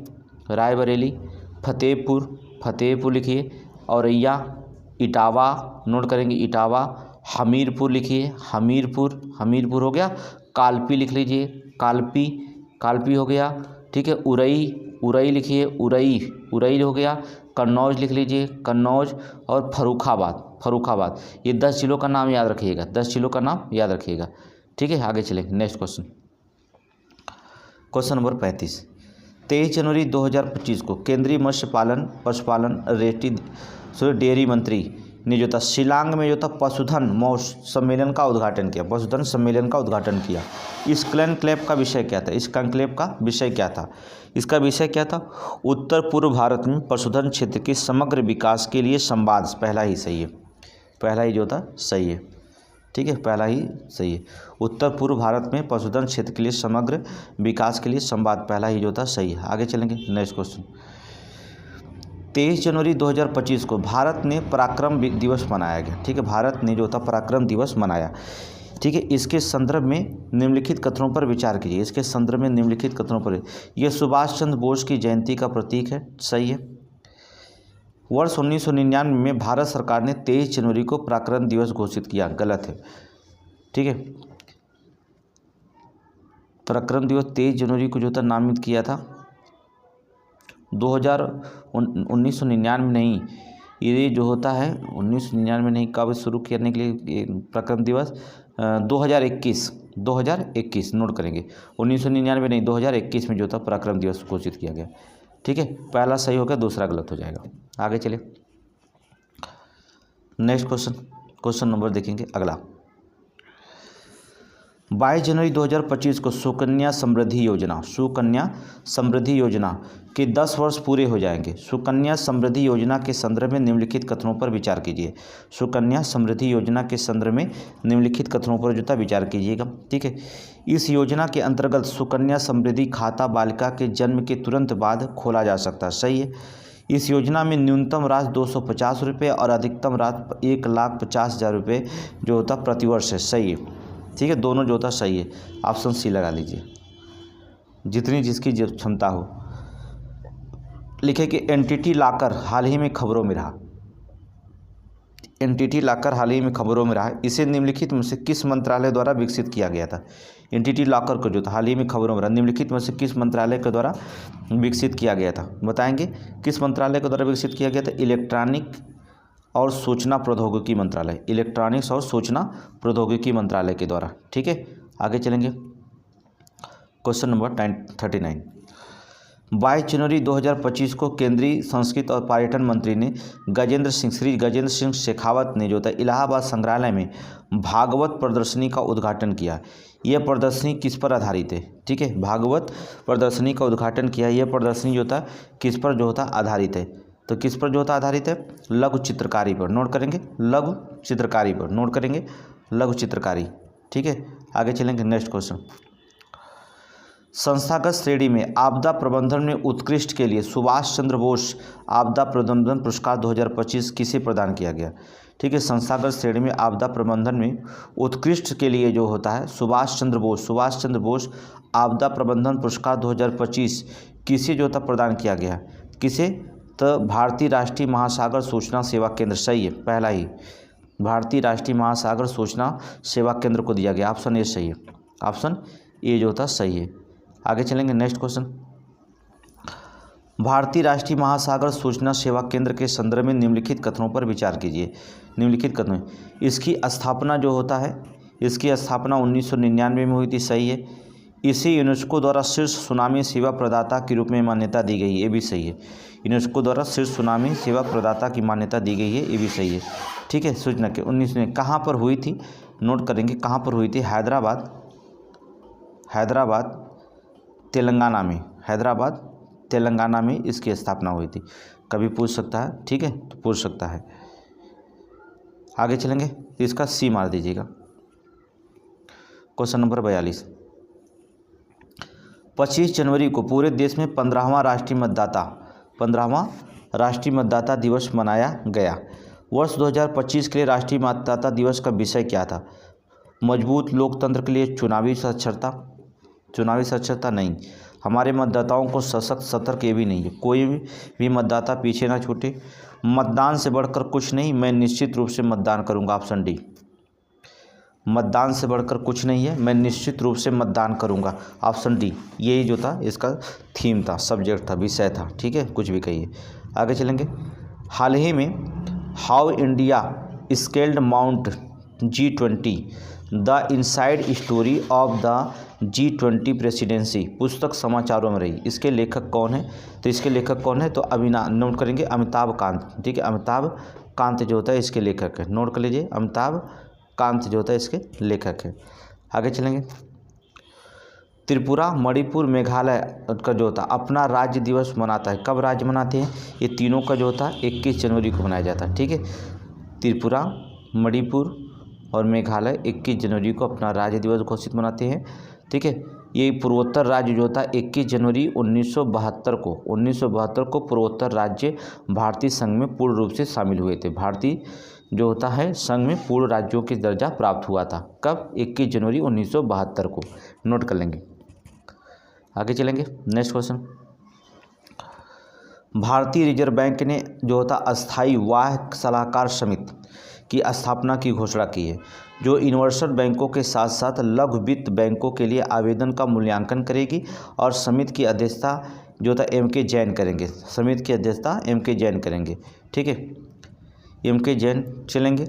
फतेहपुर लिखिए, औरैया, इटावा, नोट करेंगे, इटावा, हमीरपुर लिखिए, हमीरपुर हो गया, कालपी लिख लीजिए, कालपी हो गया, ठीक है, उरई लिखिए, उरई हो गया, कन्नौज लिख लीजिए, कन्नौज, और फर्रुखाबाद, ये 10 जिलों का नाम याद रखिएगा, 10 जिलों का नाम याद रखिएगा, ठीक है। आगे चलेंगे, नेक्स्ट क्वेश्चन, क्वेश्चन नंबर 35, 23 जनवरी 2025 को केंद्रीय मत्स्य पालन, पशुपालन, डेयरी मंत्री ने जो था शिलांग में जो था पशुधन सम्मेलन का उद्घाटन किया, पशुधन सम्मेलन का उद्घाटन किया। इस कॉन्क्लेव का विषय क्या था? इस कॉन्क्लेव का विषय क्या था? इसका विषय क्या था? उत्तर पूर्व भारत में पशुधन क्षेत्र के समग्र विकास के लिए संवाद। पहला ही सही है, पहला ही जो था सही है, ठीक है, पहला ही सही है। उत्तर पूर्व भारत में पशुधन क्षेत्र के लिए समग्र विकास के लिए संवाद, पहला ही जो था सही है। आगे चलेंगे नेक्स्ट क्वेश्चन। 23 जनवरी 2025 को भारत ने पराक्रम दिवस मनाया गया, ठीक है, भारत ने जो था पराक्रम दिवस मनाया, ठीक है। इसके संदर्भ में निम्नलिखित कथनों पर विचार कीजिए। इसके संदर्भ में निम्नलिखित कथनों पर, यह सुभाष चंद्र बोस की जयंती का प्रतीक है, सही है। वर्ष 1999 में भारत सरकार ने 23 जनवरी को पराक्रम दिवस घोषित किया, गलत है, ठीक है। पराक्रम दिवस 23 जनवरी को जो था नामित किया था 1999 में नहीं, ये जो होता है 1999 में नहीं, कब शुरू करने के लिए पराक्रम दिवस 2021 नोट करेंगे। 1999 नहीं, 2021 में जो था पराक्रम दिवस घोषित किया गया, ठीक है। पहला सही हो गया, दूसरा गलत हो जाएगा। आगे चलिए नेक्स्ट क्वेश्चन नंबर देखेंगे अगला। 22 जनवरी 2025 को सुकन्या समृद्धि योजना के 10 वर्ष पूरे हो जाएंगे। सुकन्या समृद्धि योजना के संदर्भ में निम्नलिखित कथनों पर विचार कीजिए। सुकन्या समृद्धि योजना के संदर्भ में निम्नलिखित कथनों पर जो था विचार कीजिएगा, ठीक है। इस योजना के अंतर्गत सुकन्या समृद्धि खाता बालिका के जन्म के तुरंत बाद खोला जा सकता है, सही है। इस योजना में न्यूनतम राशि 250 रुपये और अधिकतम राशि 1,50,000 रुपये जो होता प्रतिवर्ष है, सही है, ठीक है। दोनों जो होता सही है, ऑप्शन सी लगा लीजिए, जितनी जिसकी क्षमता हो। लिखे कि एनटीटी लॉकर हाल ही में खबरों में रहा, एनटीटी लॉकर हाल ही में खबरों में रहा। इसे निम्नलिखित में से किस मंत्रालय द्वारा विकसित किया गया था? एनटीटी लॉकर को जो था हाल ही में खबरों में रहा, निम्नलिखित में से किस मंत्रालय के द्वारा विकसित किया गया था? बताएंगे किस मंत्रालय के द्वारा विकसित किया गया था? इलेक्ट्रॉनिक और सूचना प्रौद्योगिकी मंत्रालय, इलेक्ट्रॉनिक्स और सूचना प्रौद्योगिकी मंत्रालय के द्वारा, ठीक है। आगे चलेंगे क्वेश्चन नंबर 39। 22 जनवरी 2025 को केंद्रीय संस्कृति और पर्यटन मंत्री ने श्री गजेंद्र सिंह शेखावत ने जो था इलाहाबाद संग्रहालय में भागवत प्रदर्शनी का उद्घाटन किया। यह प्रदर्शनी किस पर आधारित है? ठीक है, भागवत प्रदर्शनी का उद्घाटन किया। यह प्रदर्शनी जो था किस पर जो होता आधारित है? तो किस पर जो होता आधारित है? लघु चित्रकारी पर। नोट करेंगे लघु चित्रकारी पर, नोट करेंगे लघु चित्रकारी, ठीक है। आगे चलेंगे नेक्स्ट क्वेश्चन। संस्थागत श्रेणी में आपदा प्रबंधन में उत्कृष्ट के लिए सुभाष चंद्र बोस आपदा प्रबंधन पुरस्कार 2025 किसे प्रदान किया गया? ठीक है, संस्थागत श्रेणी में आपदा प्रबंधन में उत्कृष्ट के लिए जो होता है सुभाष चंद्र बोस आपदा प्रबंधन पुरस्कार 2025 किसे जो था प्रदान किया गया? किसे? तो भारतीय राष्ट्रीय महासागर सूचना सेवा केंद्र, सही है, पहला ही भारतीय राष्ट्रीय महासागर सूचना सेवा केंद्र को दिया गया। ऑप्शन ए सही है, ऑप्शन ए जो था सही है। आगे चलेंगे नेक्स्ट क्वेश्चन। भारतीय राष्ट्रीय महासागर सूचना सेवा केंद्र के संदर्भ में निम्नलिखित कथनों पर विचार कीजिए। निम्नलिखित कथनों, इसकी स्थापना जो होता है, इसकी स्थापना 1999 में हुई थी, सही है। इसे यूनेस्को द्वारा शीर्ष सुनामी सेवा प्रदाता के रूप में मान्यता दी गई है, ये भी सही है। यूनेस्को द्वारा शीर्ष सुनामी सेवा प्रदाता की मान्यता दी गई है, ये भी सही है, ठीक है। सूचना के 19 में कहाँ पर हुई थी? नोट करेंगे कहाँ पर हुई थी? हैदराबाद तेलंगाना में, हैदराबाद तेलंगाना में इसकी स्थापना हुई थी। कभी पूछ सकता है, ठीक है, तो पूछ सकता है। आगे चलेंगे, इसका सी मार दीजिएगा। Question number 42। 25 जनवरी को पूरे देश में 15वां राष्ट्रीय मतदाता दिवस मनाया गया। वर्ष 2025 के लिए राष्ट्रीय मतदाता दिवस का विषय क्या था? मजबूत लोकतंत्र के लिए चुनावी साक्षरता नहीं, हमारे मतदाताओं को सशक्त सतर्क, ये भी नहीं है, कोई भी मतदाता पीछे ना छूटे, मतदान से बढ़कर कुछ नहीं, मैं निश्चित रूप से मतदान करूंगा। ऑप्शन डी, मतदान से बढ़कर कुछ नहीं है, मैं निश्चित रूप से मतदान करूंगा। ऑप्शन डी, यही जो था इसका थीम था, सब्जेक्ट था, विषय था, ठीक है, कुछ भी कहिए। आगे चलेंगे। हाल ही में how India scaled mount G20 the inside story of the G20 presidency पुस्तक समाचारों में रही। इसके लेखक कौन है? तो इसके लेखक कौन है? तो नोट करेंगे अमिताभ कांत, ठीक है, अमिताभ कांत जो होता है इसके लेखक है। नोट कर लीजिए, अमिताभ कांत जो होता है इसके लेखक है। आगे चलेंगे। त्रिपुरा, मणिपुर, मेघालय का जो होता है अपना राज्य दिवस मनाता है। कब राज्य मनाते हैं? ये तीनों का जो होता है 21 जनवरी को मनाया जाता है। ठीक है, त्रिपुरा, मणिपुर और मेघालय 21 जनवरी को अपना राज्य दिवस घोषित मनाते हैं। ठीक है, ये पूर्वोत्तर राज्य जो होता है 21 जनवरी 1972 को पूर्वोत्तर राज्य भारतीय संघ में पूर्ण रूप से शामिल हुए थे। भारतीय जो होता है संघ में पूर्ण राज्यों की दर्जा प्राप्त हुआ था। कब? 21 जनवरी 1972 को। नोट कर लेंगे। आगे चलेंगे। Next question. भारतीय रिजर्व बैंक ने जो होता अस्थायी वाह्य सलाहकार समिति की स्थापना की घोषणा की है, जो यूनिवर्सल बैंकों के साथ साथ लघु वित्त बैंकों के लिए आवेदन का मूल्यांकन करेगी और समिति की अध्यक्षता जो था M.K. जैन करेंगे। समिति की अध्यक्षता M.K. जैन करेंगे। ठीक है, M.K. जैन चलेंगे।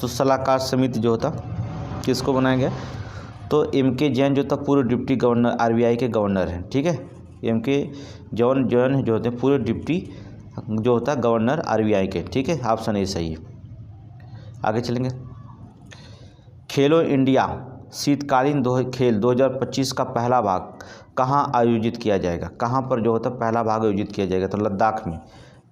तो सलाहकार समिति जो होता किसको बनाया गया? तो M.K. जैन जो था पूर्व डिप्टी गवर्नर RBI के गवर्नर हैं। ठीक है, M.K. जैन जो होते हैं पूर्व डिप्टी जो होता है गवर्नर RBI के। ठीक है, ऑप्शन ए सही है। आगे चलेंगे। खेलो इंडिया शीतकालीन खेल 2025 का पहला भाग कहाँ आयोजित किया जाएगा? कहाँ पर जो होता है पहला भाग आयोजित किया जाएगा? तो लद्दाख में।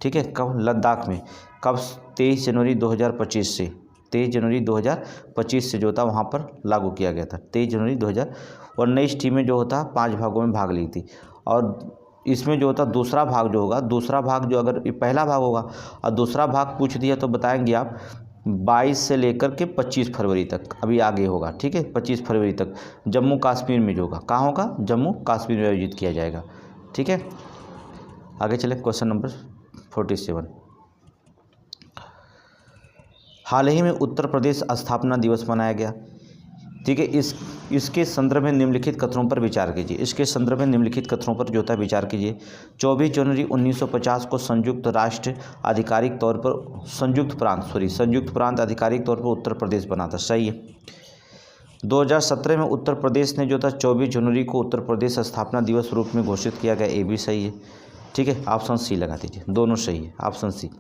ठीक है, कब? लद्दाख में। कब? 23 जनवरी 2025 से 23 जनवरी 2025 से जो होता वहाँ पर लागू किया गया था। 23 जनवरी 2000 और 19 टीमें जो होता 5 भागों में भाग ली थी। और इसमें जो होता दूसरा भाग जो होगा, दूसरा भाग जो अगर पहला भाग होगा और दूसरा भाग पूछ दिया तो बताएंगे आप 22 से लेकर के 25 फरवरी तक, अभी आगे होगा। ठीक है, 25 फरवरी तक जम्मू कश्मीर में जो होगा, कहाँ होगा? जम्मू कश्मीर में आयोजित किया जाएगा। ठीक है, आगे चले। Question number 47। हाल ही में उत्तर प्रदेश स्थापना दिवस मनाया गया। ठीक है, इसके संदर्भ में निम्नलिखित कथनों पर विचार कीजिए। इसके संदर्भ में निम्नलिखित कथनों पर जो होता है विचार कीजिए। 24 जनवरी 1950 को संयुक्त प्रांत आधिकारिक तौर पर उत्तर प्रदेश बना था। सही है। 2017 में उत्तर प्रदेश ने जो था 24 जनवरी को उत्तर प्रदेश स्थापना दिवस रूप में घोषित किया गया। ये भी सही है। ठीक है, ऑप्शन सी लगा दीजिए, दोनों सही है, ऑप्शन सी।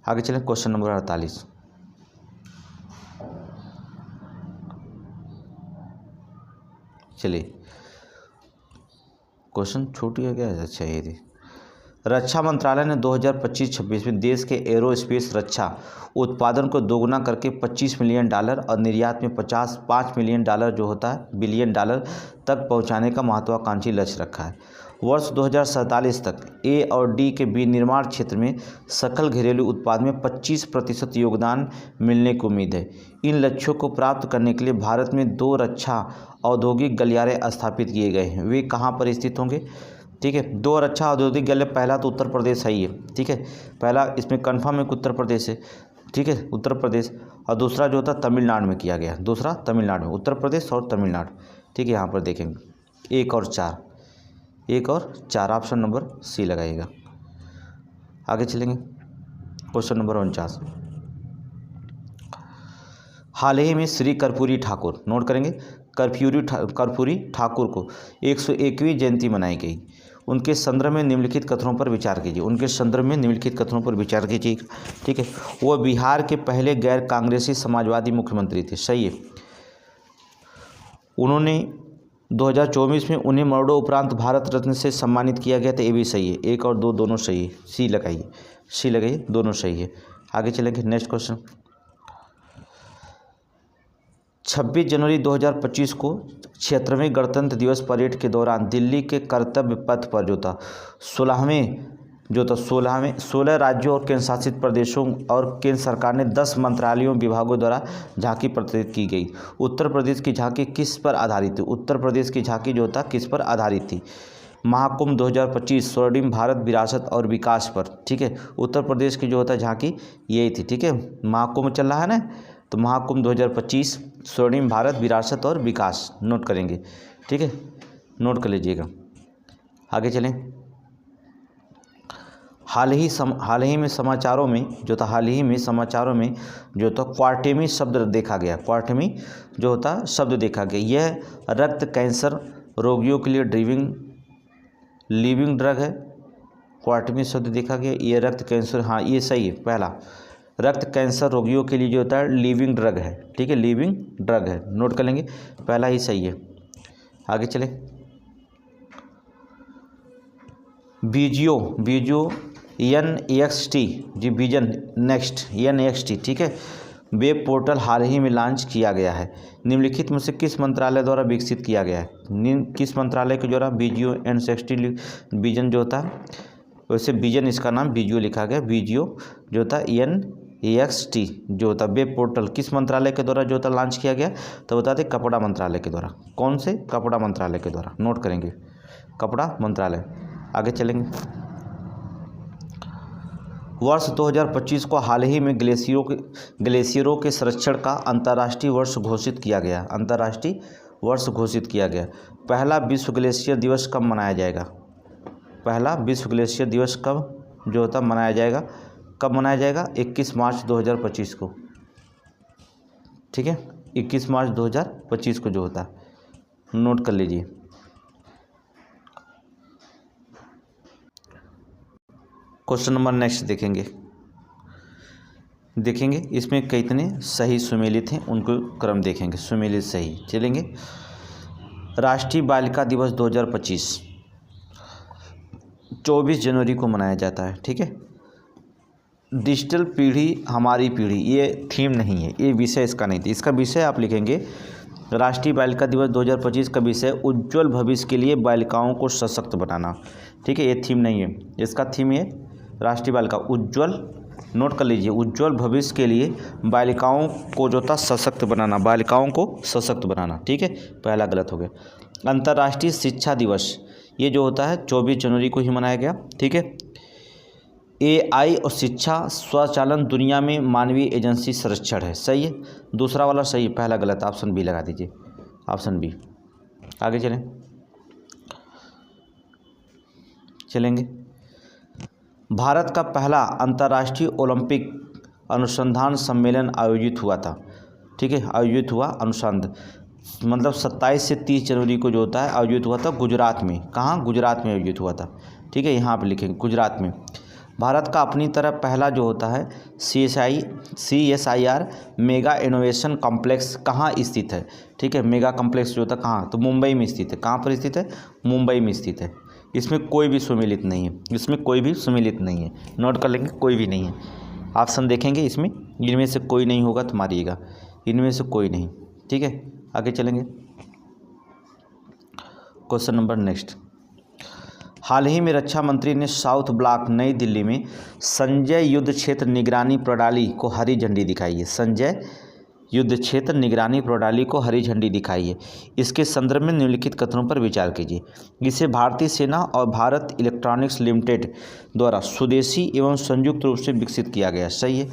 आगे चलें। Question number 48। चलिए, क्वेश्चन छोटी है क्या? अच्छा, ये थी। रक्षा मंत्रालय ने 2025-26 में देश के एरोस्पेस रक्षा उत्पादन को दोगुना करके $25 मिलियन और निर्यात में $5 मिलियन जो होता है बिलियन डॉलर तक पहुंचाने का महत्वाकांक्षी लक्ष्य रखा है। वर्ष 2047 तक A और D के विनिर्माण क्षेत्र में सकल घरेलू उत्पाद में 25% योगदान मिलने की उम्मीद है। इन लक्ष्यों को प्राप्त करने के लिए भारत में 2 रक्षा औद्योगिक गलियारे स्थापित किए गए हैं। वे कहाँ पर स्थित होंगे? ठीक है, 2 रक्षा औद्योगिक गलियारे, पहला तो उत्तर प्रदेश है ही है। ठीक है, पहला इसमें कन्फर्म है कि उत्तर प्रदेश है। ठीक है, उत्तर प्रदेश। और दूसरा जो होता तमिलनाडु में किया गया, दूसरा तमिलनाडु में, उत्तर प्रदेश और तमिलनाडु। ठीक है, यहाँ पर देखेंगे 1 और 4 ऑप्शन नंबर सी लगाइएगा। आगे चलेंगे। Question number 49। हाल ही में श्री कर्पूरी ठाकुर, नोट करेंगे, कर्पूरी ठाकुर को 101वीं जयंती मनाई गई। उनके संदर्भ में निम्नलिखित कथनों पर विचार कीजिए। ठीक है, वो बिहार के पहले गैर कांग्रेसी समाजवादी मुख्यमंत्री थे। सही है। उन्होंने 2024 में उन्हें मरणोपरांत भारत रत्न से सम्मानित किया गया था। ये भी सही है। 1 और 2 दोनों सही है। सी लगाइए, दोनों सही है। आगे चलेंगे। Next question. 26 जनवरी 2025 को 76वें गणतंत्र दिवस परेड के दौरान दिल्ली के कर्तव्य पथ पर जो था 16 राज्यों और केंद्र शासित प्रदेशों और केंद्र सरकार ने 10 मंत्रालयों विभागों द्वारा झांकी प्रदर्शित की गई। उत्तर प्रदेश की झांकी किस पर आधारित थी? उत्तर प्रदेश की झांकी जो था किस पर आधारित थी? महाकुंभ 2025 स्वर्णिम भारत विरासत और विकास पर। ठीक है, उत्तर प्रदेश की जो होता झांकी यही थी। ठीक है, महाकुंभ चल रहा है ना, तो महाकुंभ 2025 स्वर्णिम भारत विरासत और विकास नोट करेंगे। ठीक है, नोट कर लीजिएगा। आगे चलें। हाल ही में समाचारों में जो था क्वार्टेमी शब्द देखा गया। क्वार्टेमी जो होता शब्द देखा गया। यह रक्त कैंसर रोगियों के लिए लिविंग ड्रग है। क्वाटमी शब्द देखा गया। ये रक्त कैंसर, हाँ ये सही है पहला, रक्त कैंसर रोगियों के लिए जो होता है लिविंग ड्रग है, ठीक है, लिविंग ड्रग है, नोट कर लेंगे, पहला ही सही है। आगे चले, बीजियो, बीजियो NEXT जी, विजन नेक्स्ट NEXT, ठीक है, वेब पोर्टल हाल ही में लॉन्च किया गया है। निम्नलिखित में से किस मंत्रालय द्वारा विकसित किया गया है? किस मंत्रालय के द्वारा बीजियो NEXT विजन जो होता है, वैसे विजन इसका नाम बीजियो लिखा गया, बीजियो जो होता है NEXT जो होता है वेब पोर्टल किस मंत्रालय के द्वारा जो होता है लॉन्च किया गया? तो बताते कपड़ा मंत्रालय के द्वारा। कौन से? कपड़ा मंत्रालय के द्वारा, नोट करेंगे, कपड़ा मंत्रालय। आगे चलेंगे, वर्ष 2025 को हाल ही में ग्लेशियरों के संरक्षण का अंतर्राष्ट्रीय वर्ष घोषित किया गया। अंतर्राष्ट्रीय वर्ष घोषित किया गया। पहला विश्व ग्लेशियर दिवस कब मनाया जाएगा? पहला विश्व ग्लेशियर दिवस कब जो होता मनाया जाएगा? कब मनाया जाएगा? 21 मार्च 2025 को, ठीक है, 21 मार्च 2025 को जो होता है, नोट कर लीजिए। क्वेश्चन नंबर नेक्स्ट देखेंगे इसमें कितने सही सुमेलित हैं उनको क्रम देखेंगे, सुमेलित सही चलेंगे। राष्ट्रीय बालिका दिवस 2025 24 जनवरी को मनाया जाता है, ठीक है। डिजिटल पीढ़ी हमारी पीढ़ी, ये थीम नहीं है, ये विषय इसका नहीं था। इसका विषय आप लिखेंगे राष्ट्रीय बालिका दिवस 2025 का विषय उज्ज्वल भविष्य के लिए बालिकाओं को सशक्त बनाना, ठीक है, ये थीम नहीं है। इसका थीम है राष्ट्रीय बालिका उज्ज्वल, नोट कर लीजिए, उज्ज्वल भविष्य के लिए बालिकाओं को जो था सशक्त बनाना, बालिकाओं को सशक्त बनाना, ठीक है, पहला गलत हो गया। अंतर्राष्ट्रीय शिक्षा दिवस ये जो होता है 24 जनवरी को ही मनाया गया, ठीक है। AI और शिक्षा स्वचालन दुनिया में मानवीय एजेंसी संरक्षण है, सही है, दूसरा वाला सही है, पहला गलत, ऑप्शन बी लगा दीजिए, ऑप्शन बी। आगे चलेंगे। भारत का पहला अंतर्राष्ट्रीय ओलंपिक अनुसंधान सम्मेलन आयोजित हुआ था, ठीक है, आयोजित हुआ अनुसंधान मतलब 27 से 30 जनवरी को जो होता है आयोजित हुआ था गुजरात में। कहाँ? गुजरात में आयोजित हुआ था, ठीक है, यहाँ पे लिखेंगे गुजरात में। भारत का अपनी तरफ पहला जो होता है CSIR मेगा इनोवेशन कॉम्प्लेक्स कहाँ स्थित है, ठीक है, मेगा कॉम्प्लेक्स जो होता है कहाँ? तो मुंबई में स्थित है। कहाँ पर स्थित है? मुंबई में स्थित है। इसमें कोई भी सुमेलित नहीं है, इसमें कोई भी सुमेलित नहीं है, नोट कर लेंगे, कोई भी नहीं है। ऑप्शन देखेंगे इसमें, इनमें से कोई नहीं होगा तो मारिएगा, इनमें से कोई नहीं, ठीक है। आगे चलेंगे, क्वेश्चन नंबर नेक्स्ट। हाल ही में रक्षा मंत्री ने साउथ ब्लॉक नई दिल्ली में संजय युद्ध क्षेत्र निगरानी प्रणाली को हरी झंडी दिखाई है। संजय युद्ध क्षेत्र निगरानी प्रणाली को हरी झंडी दिखाई है। इसके संदर्भ में निम्नलिखित कथनों पर विचार कीजिए। इसे भारतीय सेना और भारत इलेक्ट्रॉनिक्स लिमिटेड द्वारा स्वदेशी एवं संयुक्त रूप से विकसित किया गया, सही है।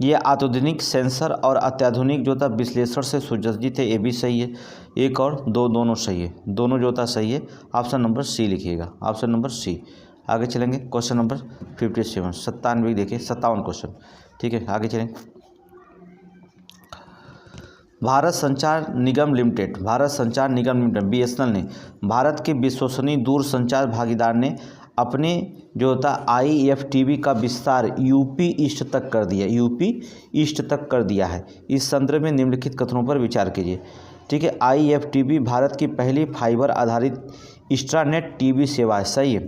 यह आधुनिक सेंसर और अत्याधुनिक जो था विश्लेषण से सुसज्जित है, ये भी सही है। एक और दो दोनों सही है, दोनों जो था सही है। ऑप्शन नंबर सी लिखिएगा, ऑप्शन नंबर सी। आगे चलेंगे, क्वेश्चन नंबर 57 97 देखिए 57 क्वेश्चन, ठीक है। आगे चलेंगे। भारत संचार निगम लिमिटेड BSNL ने भारत के विश्वसनीय दूर संचार भागीदार ने अपने जो होता IFTV का विस्तार यूपी ईस्ट तक कर दिया है। इस संदर्भ में निम्नलिखित कथनों पर विचार कीजिए, ठीक है। IFTV भारत की पहली फाइबर आधारित इंट्रानेट टीवी सेवा है, सही है,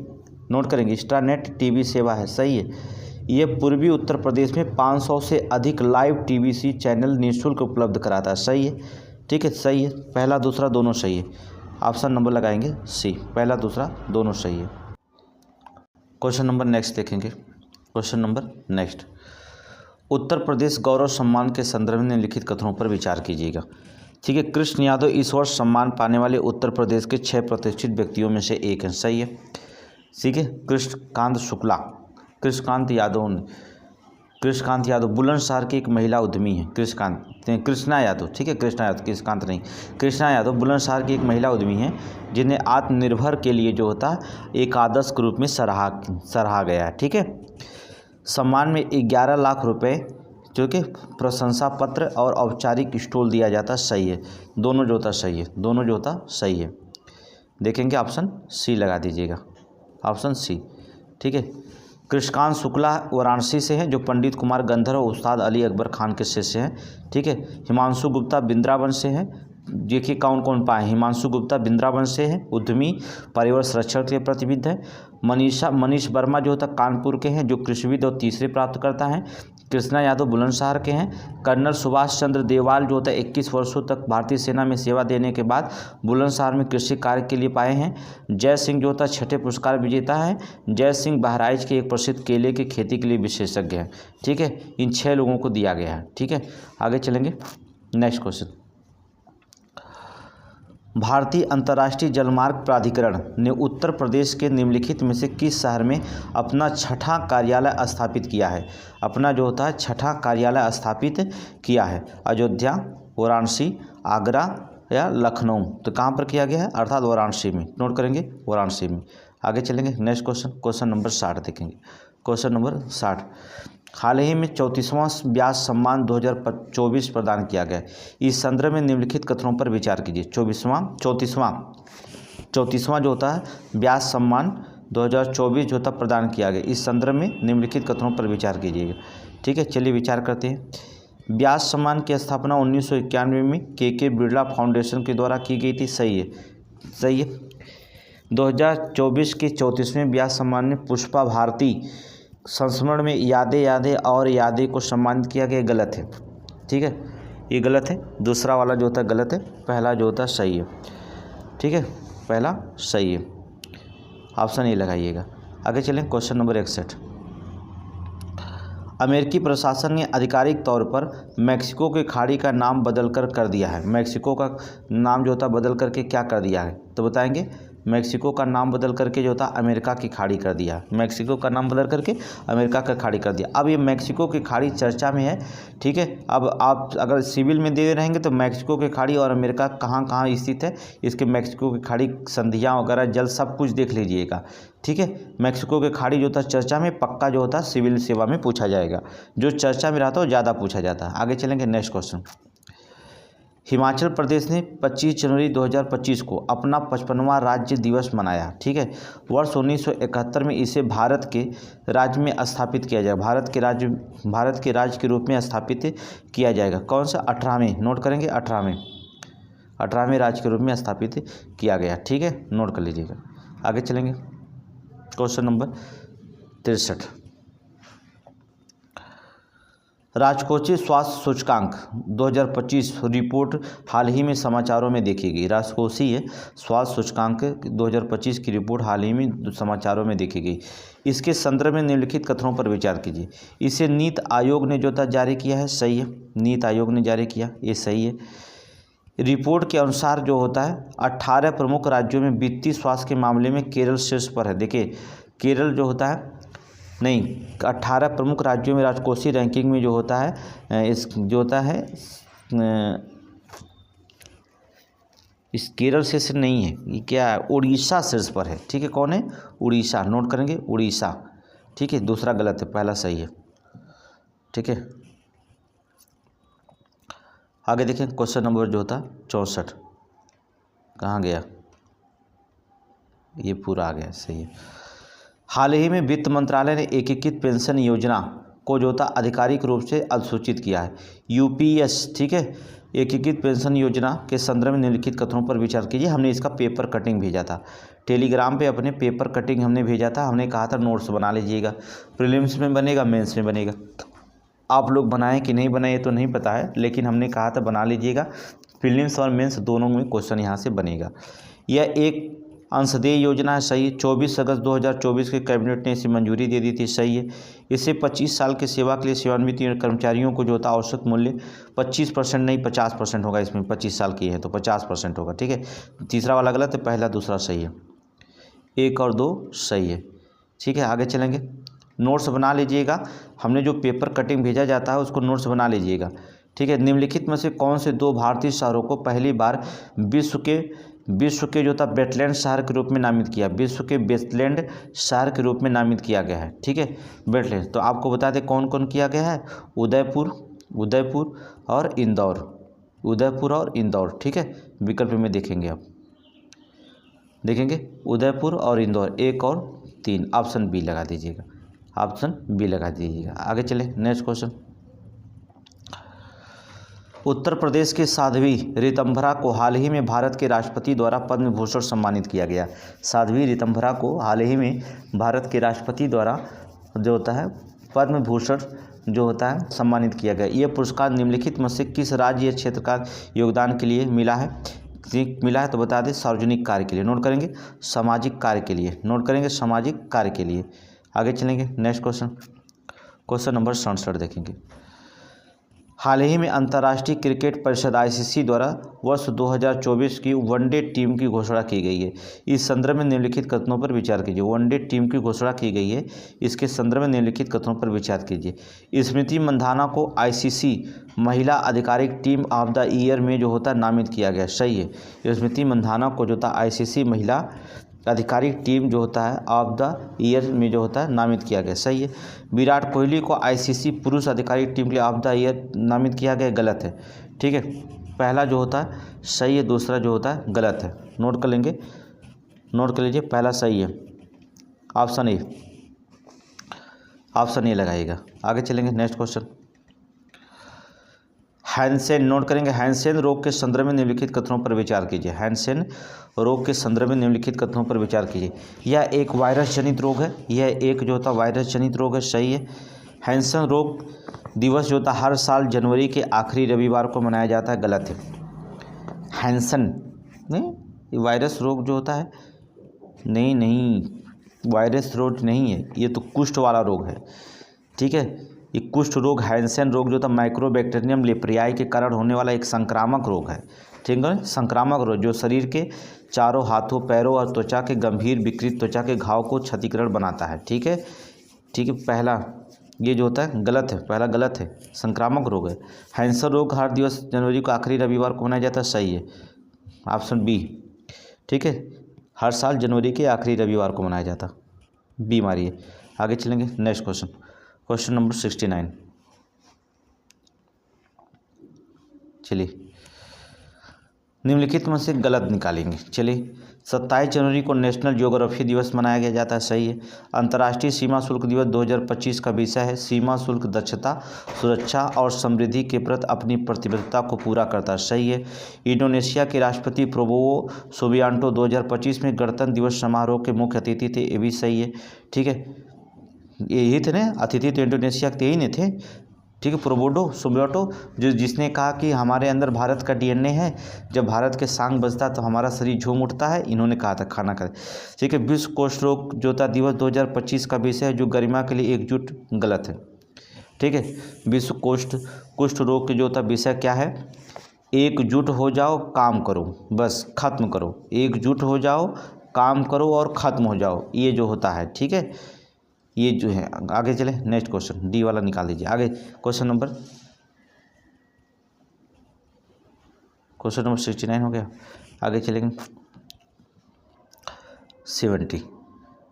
नोट करेंगे, इंट्रानेट टीवी सेवा है, सही है। ये पूर्वी उत्तर प्रदेश में 500 से अधिक लाइव TVC चैनल निःशुल्क उपलब्ध कराता है, सही है, ठीक है, सही है, पहला दूसरा दोनों सही है। ऑप्शन नंबर लगाएंगे सी, पहला दूसरा दोनों सही है। क्वेश्चन नंबर नेक्स्ट देखेंगे, question number next. Uttar Pradesh गौरव सम्मान के संदर्भ में निम्नलिखित कथनों पर विचार कीजिएगा, ठीक है। कृष्ण यादव इस वर्ष सम्मान पाने वाले उत्तर प्रदेश के 6 प्रतिष्ठित व्यक्तियों में से एक हैं, सही है, ठीक है। कृष्णकांत यादव बुलंदशहर की एक महिला उद्यमी है। कृष्णा यादव, ठीक है, कृष्णा यादव बुलंदशहर की एक महिला उद्यमी है जिन्हें आत्मनिर्भर के लिए जो होता है एक आदर्श के रूप में सराहा गया है, ठीक है। सम्मान में 11 लाख रुपए जो कि प्रशंसा पत्र और औपचारिक स्टॉल दिया जाता, सही है, दोनों जो होता सही है, दोनों जो होता सही है। देखेंगे ऑप्शन सी लगा दीजिएगा, ऑप्शन सी। ठीक है। कृष्णकांत शुक्ला वाराणसी से हैं, जो पंडित कुमार गंधर्व और उस्ताद अली अकबर खान के शिष्य हैं, ठीक है। हिमांशु गुप्ता बिंद्रावन से हैं, देखिए कौन कौन पाए। हिमांशु गुप्ता बिंद्रावन से हैं, उद्यमी, पर्यावरण संरक्षण के लिए प्रतिबद्ध है। मनीष वर्मा जो होता कानपुर के हैं, जो कृषिविद और तीसरे प्राप्त करता है। कृष्णा यादव बुलंदशहर के हैं। कर्नल सुभाष चंद्र देवाल जो होता है 21 वर्षों तक भारतीय सेना में सेवा देने के बाद बुलंदशहर में कृषि कार्य के लिए पाए हैं। जय सिंह जो होता है 6ठे पुरस्कार विजेता है। जय सिंह बहराइच के एक प्रसिद्ध केले की खेती के लिए विशेषज्ञ हैं, ठीक है। इन 6 लोगों को दिया गया है, ठीक है। आगे चलेंगे, नेक्स्ट क्वेश्चन। भारतीय अंतर्राष्ट्रीय जलमार्ग प्राधिकरण ने उत्तर प्रदेश के निम्नलिखित में से किस शहर में अपना 6ठा कार्यालय स्थापित किया है? अपना जो होता है 6ठा कार्यालय स्थापित किया है। अयोध्या, वाराणसी, आगरा या लखनऊ? तो कहाँ पर किया गया है? अर्थात वाराणसी में। नोट करेंगे, वाराणसी में। आगे चलेंगे, नेक्स्ट क्वेश्चन, क्वेश्चन नंबर 60 देखेंगे। क्वेश्चन नंबर 60, हाल ही में 34वां व्यास सम्मान 2024 प्रदान किया गया। इस संदर्भ में निम्नलिखित कथनों पर विचार कीजिए। 34वां जो होता है व्यास सम्मान 2024 जो होता प्रदान किया गया, इस संदर्भ में निम्नलिखित कथनों पर विचार कीजिएगा, ठीक है। चलिए विचार करते हैं। व्यास सम्मान की स्थापना 1991 में के बिरला फाउंडेशन के द्वारा की गई थी, सही है, सही है। 2024 के 34वें व्यास सम्मान में पुष्पा भारती संस्मरण में यादें को सम्मानित किया गया, गलत है, ठीक है, ये गलत है। दूसरा वाला जो होता है गलत है, पहला जो होता है सही है, ठीक है, पहला सही है, ऑप्शन ए लगाइएगा। आगे चलें, क्वेश्चन नंबर 61, अमेरिकी प्रशासन ने आधिकारिक तौर पर मैक्सिको की खाड़ी का नाम बदल कर दिया है। मैक्सिको का नाम जो होता है बदल करके क्या कर दिया है? तो बताएंगे। मैक्सिको का नाम बदल करके जो होता अमेरिका की खाड़ी कर दिया। मैक्सिको का नाम बदल करके अमेरिका का खाड़ी कर दिया। अब ये मैक्सिको की खाड़ी चर्चा में है, ठीक है। अब आप अगर सिविल में दे रहेंगे तो मैक्सिको की खाड़ी और अमेरिका कहाँ कहाँ स्थित है, इसके मैक्सिको की खाड़ी संधियाँ वगैरह जल सब कुछ देख लीजिएगा, ठीक है। मैक्सिको की खाड़ी जो होता है चर्चा में पक्का जो होता है सिविल सेवा में पूछा जाएगा, जो चर्चा में रहता है वो ज़्यादा पूछा जाता है। आगे चलेंगे, नेक्स्ट क्वेश्चन। हिमाचल प्रदेश ने 25 जनवरी 2025 को अपना 55वां राज्य दिवस मनाया, ठीक है। वर्ष 1971 में इसे भारत के राज्य में स्थापित किया जाएगा। भारत के राज्य के रूप में स्थापित किया जाएगा। कौन सा? 18वें, नोट करेंगे, 18वें राज्य के रूप में स्थापित किया गया, ठीक है, नोट कर लीजिएगा। आगे चलेंगे, क्वेश्चन नंबर 63, राजकोषीय स्वास्थ्य सूचकांक 2025 रिपोर्ट हाल ही में समाचारों में देखी गई। राजकोषीय स्वास्थ्य सूचकांक 2025 की रिपोर्ट हाल ही में समाचारों में देखी गई। इसके संदर्भ में निम्नलिखित कथनों पर विचार कीजिए। इसे नीति आयोग ने जो था जारी किया है, सही है, नीति आयोग ने जारी किया, ये सही है। रिपोर्ट के अनुसार जो होता है 18 प्रमुख राज्यों में वित्तीय स्वास्थ्य के मामले में केरल शीर्ष पर है। देखिए केरल जो होता है, नहीं, 18 प्रमुख राज्यों में राजकोषीय रैंकिंग में जो होता है इस केरल शीर्ष नहीं है, ये क्या है, उड़ीसा शीर्ष पर है, ठीक है। कौन है? उड़ीसा, नोट करेंगे, उड़ीसा, ठीक है। दूसरा गलत है, पहला सही है, ठीक है। आगे देखें, क्वेश्चन नंबर जो होता 64, कहाँ गया, ये पूरा आ गया, सही है। हाल ही में वित्त मंत्रालय ने एकीकृत पेंशन योजना को जो था आधिकारिक रूप से अधिसूचित किया है, यूपीएस, ठीक है। एकीकृत पेंशन योजना के संदर्भ में निम्नलिखित कथनों पर विचार कीजिए। हमने इसका पेपर कटिंग भेजा था टेलीग्राम पे, अपने पेपर कटिंग हमने भेजा था। हमने कहा था नोट्स बना लीजिएगा, प्रीलिम्स में बनेगा, मेंस में बनेगा। आप लोग बनाएं कि नहीं बनाए तो नहीं पता है, लेकिन हमने कहा था बना लीजिएगा, प्रीलिम्स और मेंस दोनों में क्वेश्चन यहाँ से बनेगा। यह एक अंशदेय योजना है, सही है। 24 अगस्त 2024 के कैबिनेट ने इसे मंजूरी दे दी थी, सही है। इससे 25 साल की सेवा के लिए सेवानिवृत्त कर्मचारियों को जो होता औसत मूल्य 25% नहीं 50% होगा। इसमें 25 साल की है तो 50% होगा, ठीक है। तीसरा वाला गलत है, पहला दूसरा सही है, 1 और 2 सही है, ठीक है। आगे चलेंगे, नोट्स बना लीजिएगा। हमने जो पेपर कटिंग भेजा जाता है उसको नोट्स बना लीजिएगा, ठीक है। निम्नलिखित में से कौन से 2 भारतीय शहरों को पहली बार विश्व के जो था वेटलैंड शहर के रूप में नामित किया? विश्व के वेटलैंड शहर के रूप में नामित किया गया है, ठीक है, वेटलैंड। तो आपको बता दें कौन कौन किया गया है, उदयपुर और इंदौर, ठीक है। विकल्प में देखेंगे, आप देखेंगे उदयपुर और इंदौर, 1 और 3, ऑप्शन बी लगा दीजिएगा, ऑप्शन बी लगा दीजिएगा। आगे चले नेक्स्ट क्वेश्चन। उत्तर प्रदेश की साध्वी ऋतंभरा को हाल ही में भारत के राष्ट्रपति द्वारा पद्म भूषण सम्मानित किया गया। साध्वी ऋतंभरा को हाल ही में भारत के राष्ट्रपति द्वारा जो होता है पद्म भूषण जो होता है सम्मानित किया गया। यह पुरस्कार निम्नलिखित में से किस राज्य या क्षेत्र का योगदान के लिए मिला है? तो बता दें सार्वजनिक कार्य के लिए, नोट करेंगे सामाजिक कार्य के लिए, नोट करेंगे सामाजिक कार्य के लिए। आगे चलेंगे नेक्स्ट क्वेश्चन, क्वेश्चन नंबर 67 देखेंगे। हाल ही में अंतर्राष्ट्रीय क्रिकेट परिषद ICC द्वारा वर्ष 2024 की वनडे टीम की घोषणा की गई है। इस संदर्भ में निम्नलिखित कथनों पर विचार कीजिए। वनडे टीम की घोषणा की गई है, इसके संदर्भ में निम्नलिखित कथनों पर विचार कीजिए। स्मृति मंधाना को ICC महिला आधिकारिक टीम ऑफ द ईयर में जो होता है नामित किया गया, सही है। स्मृति मंधाना को जो होता है ICC महिला आधिकारिक टीम जो होता है ऑफ द ईयर में जो होता है नामित किया गया, सही है। विराट कोहली को ICC पुरुष आधिकारिक टीम के लिए ऑफ द ईयर नामित किया गया, गलत है। ठीक है, पहला जो होता है सही है, दूसरा जो होता है गलत है। नोट कर लेंगे, नोट कर लीजिए, पहला सही है, ऑप्शन ए, ऑप्शन ए लगाइएगा। आगे चलेंगे नेक्स्ट क्वेश्चन। हैंसेन, नोट करेंगे हैंसेन रोग के संदर्भ में निम्नलिखित कथनों पर विचार कीजिए। हैंसेन रोग के संदर्भ में निम्नलिखित कथनों पर विचार कीजिए। यह एक वायरस जनित रोग है, यह एक जो होता वायरस जनित रोग है, सही है। हैंसेन रोग दिवस जो होता हर साल जनवरी के आखिरी रविवार को मनाया जाता है, गलत है। हैंसेन नहीं, वायरस रोग जो होता है नहीं, वायरस रोग नहीं है, ये तो कुष्ठ वाला रोग है। ठीक है, ये कुष्ठ रोग हैंसेन रोग जो था माइक्रोबैक्टीरियम लेप्रियाई के कारण होने वाला एक संक्रामक रोग है। ठीक है, संक्रामक रोग जो शरीर के चारों हाथों, पैरों और त्वचा के गंभीर विकृत त्वचा के घाव को क्षतिकरण बनाता है। ठीक है, ठीक है, पहला ये जो होता है गलत है, पहला गलत है, संक्रामक रोग है। हैंसेन रोग हर दिवस जनवरी को आखिरी रविवार को मनाया जाता है, सही है, ऑप्शन बी। ठीक है, हर साल जनवरी के आखिरी रविवार को मनाया जाता, बी मारिए। आगे चलेंगे नेक्स्ट क्वेश्चन, क्वेश्चन नंबर 69। चलिए निम्नलिखित में से गलत निकालेंगे। चलिए 27 जनवरी को नेशनल ज्योग्राफी दिवस मनाया गया जाता है, सही है। अंतर्राष्ट्रीय सीमा शुल्क दिवस 2025 का विषय है सीमा शुल्क दक्षता, सुरक्षा और समृद्धि के प्रति अपनी प्रतिबद्धता को पूरा करता है, सही है। इंडोनेशिया के राष्ट्रपति प्रोबोवो सुबियांटो 2025 में गणतंत्र दिवस समारोह के मुख्य अतिथि थे, ये भी सही है। ठीक है, यही थे ना अतिथि, तो इंडोनेशिया के यही नहीं थे। ठीक है, प्रोबोडो सुबियांटो जिसने कहा कि हमारे अंदर भारत का DNA है, जब भारत के सांग बजता तो हमारा शरीर झूम उठता है, इन्होंने कहा था खाना खाए। ठीक है, विश्व कुष्ठ रोग जो था दिवस 2025 का विषय है जो गरिमा के लिए एकजुट, गलत है। ठीक है, विश्व कुष्ठ रोग के जो था विषय क्या है, एकजुट हो जाओ काम करो, बस खत्म करो, एकजुट हो जाओ काम करो और ख़त्म हो जाओ, ये जो होता है। ठीक है, ये जो है। आगे चले नेक्स्ट क्वेश्चन, डी वाला निकाल दीजिए। आगे क्वेश्चन नंबर 69 हो गया। आगे चलेंगे 70।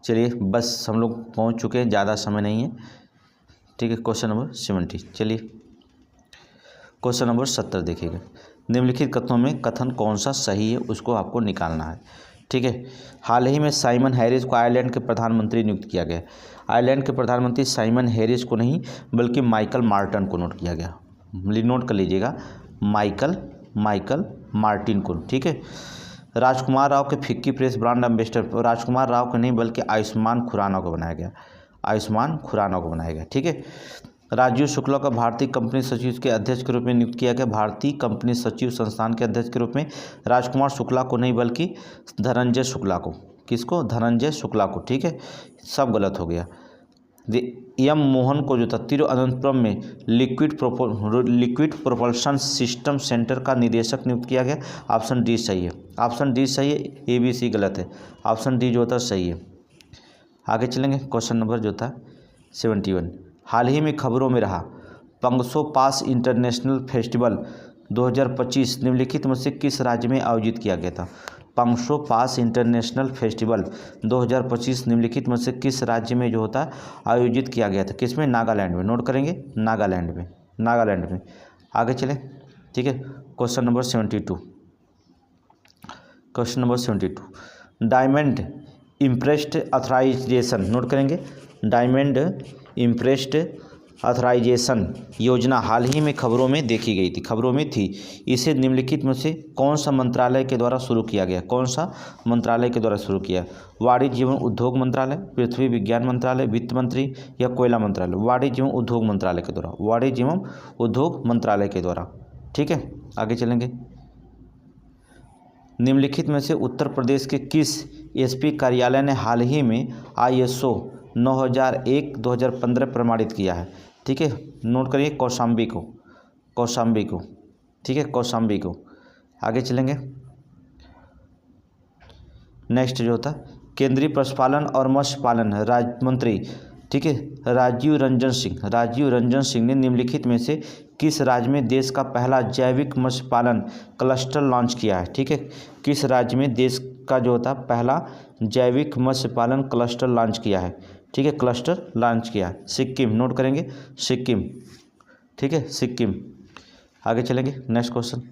चलिए बस हम लोग पहुंच चुके हैं, ज़्यादा समय नहीं है। ठीक है, क्वेश्चन नंबर 70। चलिए क्वेश्चन नंबर 70 देखिएगा। निम्नलिखित कथनों में कथन कौन सा सही है उसको आपको निकालना है। ठीक है, हाल ही में साइमन हैरिस को आयरलैंड के प्रधानमंत्री नियुक्त किया गया। आयरलैंड के प्रधानमंत्री साइमन हैरिस को नहीं बल्कि माइकल मार्टिन को नोट किया गया, नोट कर लीजिएगा, माइकल मार्टिन को। ठीक है, राजकुमार राव के फिक्की प्रेस ब्रांड एम्बेसडर राजकुमार राव को नहीं बल्कि आयुष्मान खुराना को बनाया गया, आयुष्मान खुराना को बनाया गया। ठीक है, राजीव शुक्ला को भारतीय कंपनी सचिव के अध्यक्ष के रूप में नियुक्त किया गया। भारतीय कंपनी सचिव संस्थान के अध्यक्ष के रूप में राजकुमार शुक्ला को नहीं बल्कि धनंजय शुक्ला को, किसको, धनंजय शुक्ला को। ठीक है, सब गलत हो गया। एम मोहन को जो था तिरुवनंतपुरम में लिक्विड प्रोपल्शन सिस्टम सेंटर का निदेशक नियुक्त किया गया। ऑप्शन डी सही है, ऑप्शन डी सही है, ABC गलत है, ऑप्शन डी जो होता सही है। आगे चलेंगे क्वेश्चन नंबर जो था 71। हाल ही में खबरों में रहा पंगसो पास इंटरनेशनल फेस्टिवल 2025 निम्नलिखित में से किस राज्य में आयोजित किया गया था। पंगसो पास इंटरनेशनल फेस्टिवल 2025 निम्नलिखित में से किस राज्य में जो होता है आयोजित किया गया था, किसमें, नागालैंड में। नोट करेंगे नागालैंड में। आगे चले। ठीक है, question number 72। Diamond impressed authorisation, note करेंगे, डायमंड इम्प्रेस्ड अथराइजेशन योजना हाल ही में खबरों में देखी गई थी, खबरों में थी। इसे निम्नलिखित में से कौन सा मंत्रालय के द्वारा शुरू किया गया, कौन सा मंत्रालय के द्वारा शुरू किया? वाणिज्य एवं उद्योग मंत्रालय, पृथ्वी विज्ञान मंत्रालय, वित्त मंत्री या कोयला मंत्रालय? वाणिज्य एवं उद्योग मंत्रालय के द्वारा, वाणिज्य एवं उद्योग मंत्रालय के द्वारा। ठीक है, आगे चलेंगे। निम्नलिखित में से उत्तर प्रदेश के किस एसपी कार्यालय ने हाल ही में ISO 9001/2015 प्रमाणित किया है? ठीक है, नोट करिए, कौशाम्बी को, कौशाम्बी को, ठीक है, कौशाम्बी को। आगे चलेंगे। नेक्स्ट जो होता है केंद्रीय पशुपालन और मत्स्य पालन राज्य मंत्री, ठीक है, राजीव रंजन सिंह ने निम्नलिखित में से किस राज्य में देश का पहला जैविक मत्स्य पालन क्लस्टर लॉन्च किया है? ठीक है, किस राज्य में देश का जो होता है पहला जैविक मत्स्य पालन क्लस्टर लॉन्च किया है? ठीक है, क्लस्टर लॉन्च किया है सिक्किम, नोट करेंगे, सिक्किम, ठीक है, सिक्किम। आगे चलेंगे। नेक्स्ट क्वेश्चन,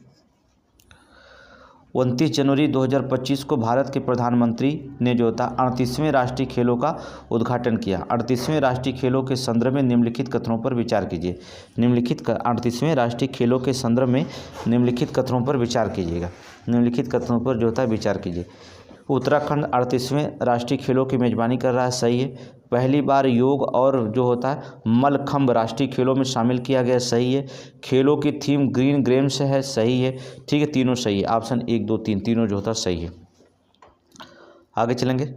29 जनवरी 2025 को भारत के प्रधानमंत्री ने जो था 38वें राष्ट्रीय खेलों का उद्घाटन किया। 38वें राष्ट्रीय खेलों के संदर्भ में निम्नलिखित कथनों पर विचार कीजिए। 38वें राष्ट्रीय खेलों के संदर्भ में निम्नलिखित कथनों पर विचार कीजिएगा। निम्नलिखित कथनों पर जो था विचार कीजिए। उत्तराखंड 38वें राष्ट्रीय खेलों की मेजबानी कर रहा है, सही है। पहली बार योग और जो होता है मलखंभ राष्ट्रीय खेलों में शामिल किया गया, सही है। खेलों की थीम ग्रीन गेम्स है, सही है। ठीक है, तीनों सही है, ऑप्शन 1 2 3 तीनों जो होता है सही है। आगे चलेंगे।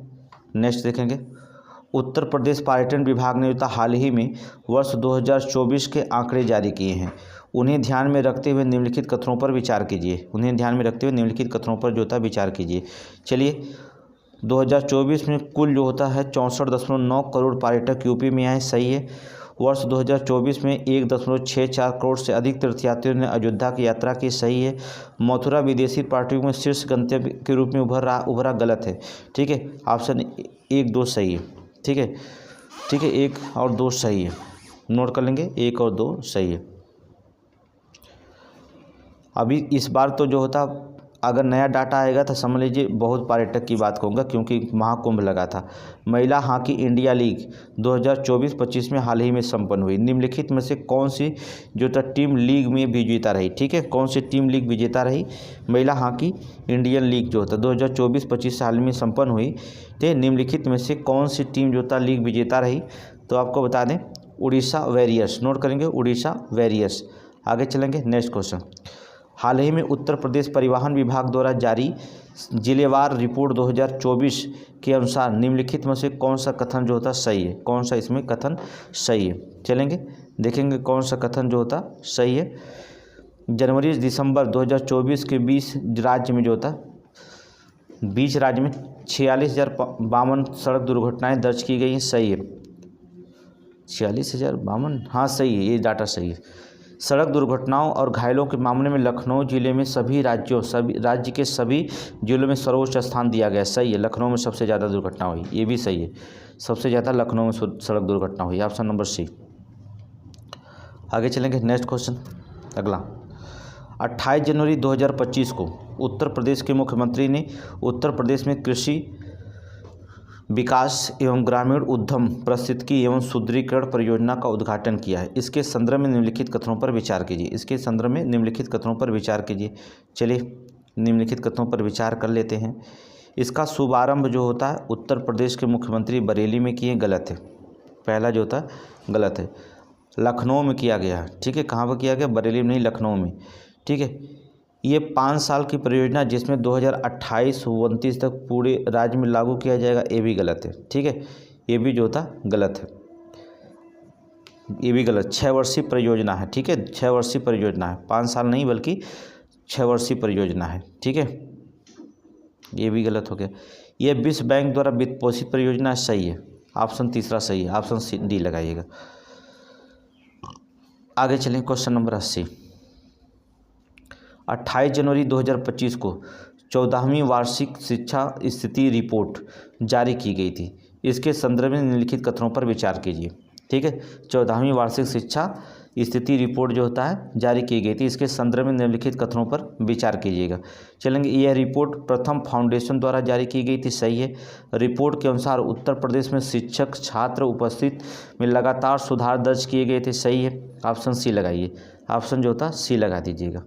नेक्स्ट देखेंगे, उत्तर प्रदेश पर्यटन विभाग ने जो था हाल ही में वर्ष 2024 के आंकड़े जारी किए हैं। उन्हें ध्यान में रखते हुए निम्नलिखित कथनों पर विचार कीजिए। उन्हें ध्यान में रखते हुए निम्नलिखित कथनों पर जो था विचार कीजिए। चलिए, 2024 में कुल जो होता है 64.9 करोड़ पर्यटक यूपी में आए, सही है। वर्ष 2024 में 1.64 करोड़ से अधिक तीर्थयात्रियों ने अयोध्या की यात्रा की, सही है। मथुरा विदेशी पर्यटकों में शीर्ष गंतव्य के रूप में उभरा, गलत है। ठीक है, ऑप्शन 1 2 सही है। ठीक है, ठीक है, 1 और 2 सही है, नोट कर लेंगे, 1 और 2 सही है। अभी इस बार तो जो होता अगर नया डाटा आएगा तो समझ लीजिए बहुत पर्यटक की बात कहूँगा, क्योंकि महाकुंभ लगा था। महिला हॉकी इंडिया लीग 2024-25 में हाल ही में संपन्न हुई। निम्नलिखित में से कौन सी जो था टीम लीग में विजेता रही? ठीक है, कौन सी टीम लीग विजेता रही? महिला हॉकी इंडियन लीग जो था 2024-25 हाल में संपन्न हुई। तो निम्नलिखित में से कौन सी टीम जो था लीग विजेता रही? तो आपको बता दें, उड़ीसा वॉरियर्स, नोट करेंगे, उड़ीसा वॉरियर्स। आगे चलेंगे। नेक्स्ट क्वेश्चन, हाल ही में उत्तर प्रदेश परिवहन विभाग द्वारा जारी जिलेवार रिपोर्ट 2024 के अनुसार निम्नलिखित में से कौन सा कथन जो होता सही है? कौन सा इसमें कथन सही है? चलेंगे, देखेंगे कौन सा कथन जो होता सही है। जनवरी से दिसंबर 2024 के 20 राज्य में जो होता 20 राज्य में 46,052 सड़क दुर्घटनाएं दर्ज की गई हैं, सही है। 46,052, हाँ सही है, ये डाटा सही है। सड़क दुर्घटनाओं और घायलों के मामले में लखनऊ जिले में राज्य के सभी जिलों में सर्वोच्च स्थान दिया गया, सही है। लखनऊ में सबसे ज़्यादा दुर्घटना हुई, ये भी सही है, सबसे ज़्यादा लखनऊ में सड़क दुर्घटना हुई, ऑप्शन नंबर सी। आगे चलेंगे। नेक्स्ट क्वेश्चन, अगला 28 जनवरी 2025 को उत्तर प्रदेश के मुख्यमंत्री ने उत्तर प्रदेश में कृषि विकास एवं ग्रामीण उद्यम पारिस्थितिकी एवं सुदृढ़ीकरण परियोजना का उद्घाटन किया है। इसके संदर्भ में निम्नलिखित कथनों पर विचार कीजिए। इसके संदर्भ में निम्नलिखित कथनों पर विचार कीजिए। चलिए, निम्नलिखित कथनों पर विचार कर लेते हैं। इसका शुभारंभ जो होता है उत्तर प्रदेश के मुख्यमंत्री बरेली में किए, गलत है। पहला जो होता है गलत है, लखनऊ में किया गया है। ठीक है, कहाँ पर किया गया? बरेली में नहीं, लखनऊ में। ठीक है, ये 5 साल की परियोजना जिसमें 2028-29 तक पूरे राज्य में लागू किया जाएगा, ये भी गलत है। ठीक है, ये भी जो था गलत है, ये भी गलत। 6 वर्षीय परियोजना है। ठीक है, 6 वर्षीय परियोजना है, 5 साल नहीं बल्कि 6 वर्षीय परियोजना है। ठीक है, ये भी गलत हो गया। ये विश्व बैंक द्वारा वित्त पोषित परियोजना, सही है, ऑप्शन तीसरा सही है, ऑप्शन डी लगाइएगा। आगे चलें, क्वेश्चन नंबर 80। 28 जनवरी 2025 को 14वीं वार्षिक शिक्षा स्थिति रिपोर्ट जारी की गई थी। इसके संदर्भ में निम्नलिखित कथनों पर विचार कीजिए। ठीक है। 14वीं वार्षिक शिक्षा स्थिति रिपोर्ट जो होता है जारी की गई थी। इसके संदर्भ में निम्नलिखित कथनों पर विचार कीजिएगा। चलेंगे, यह रिपोर्ट प्रथम फाउंडेशन द्वारा जारी की गई थी, सही है। रिपोर्ट के अनुसार उत्तर प्रदेश में शिक्षक छात्र उपस्थित में लगातार सुधार दर्ज किए गए थे, सही है। ऑप्शन सी लगाइए, ऑप्शन जो होता सी लगा दीजिएगा।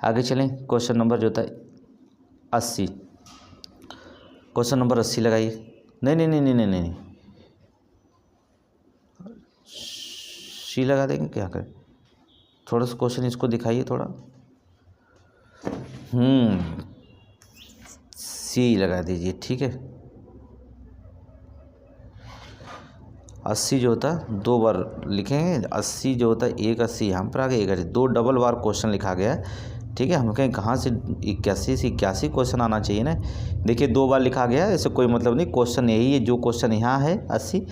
आगे चलें, क्वेश्चन नंबर जो होता है 80, क्वेश्चन नंबर 80 लगाइए। नहीं, सी लगा देंगे, क्या करें, थोड़ा सा क्वेश्चन इसको दिखाइए थोड़ा। सी लगा दीजिए, ठीक है। 80 जो होता है 2 बार लिखेंगे, 80 जो होता है 81 यहाँ पर आ गया, 81 2 डबल बार क्वेश्चन लिखा गया है, ठीक है। हम कहें कहाँ से 81 से 81 क्वेश्चन आना चाहिए ना। देखिए 2 बार लिखा गया है, ऐसे कोई मतलब नहीं, क्वेश्चन यही है। जो क्वेश्चन यहाँ है 80,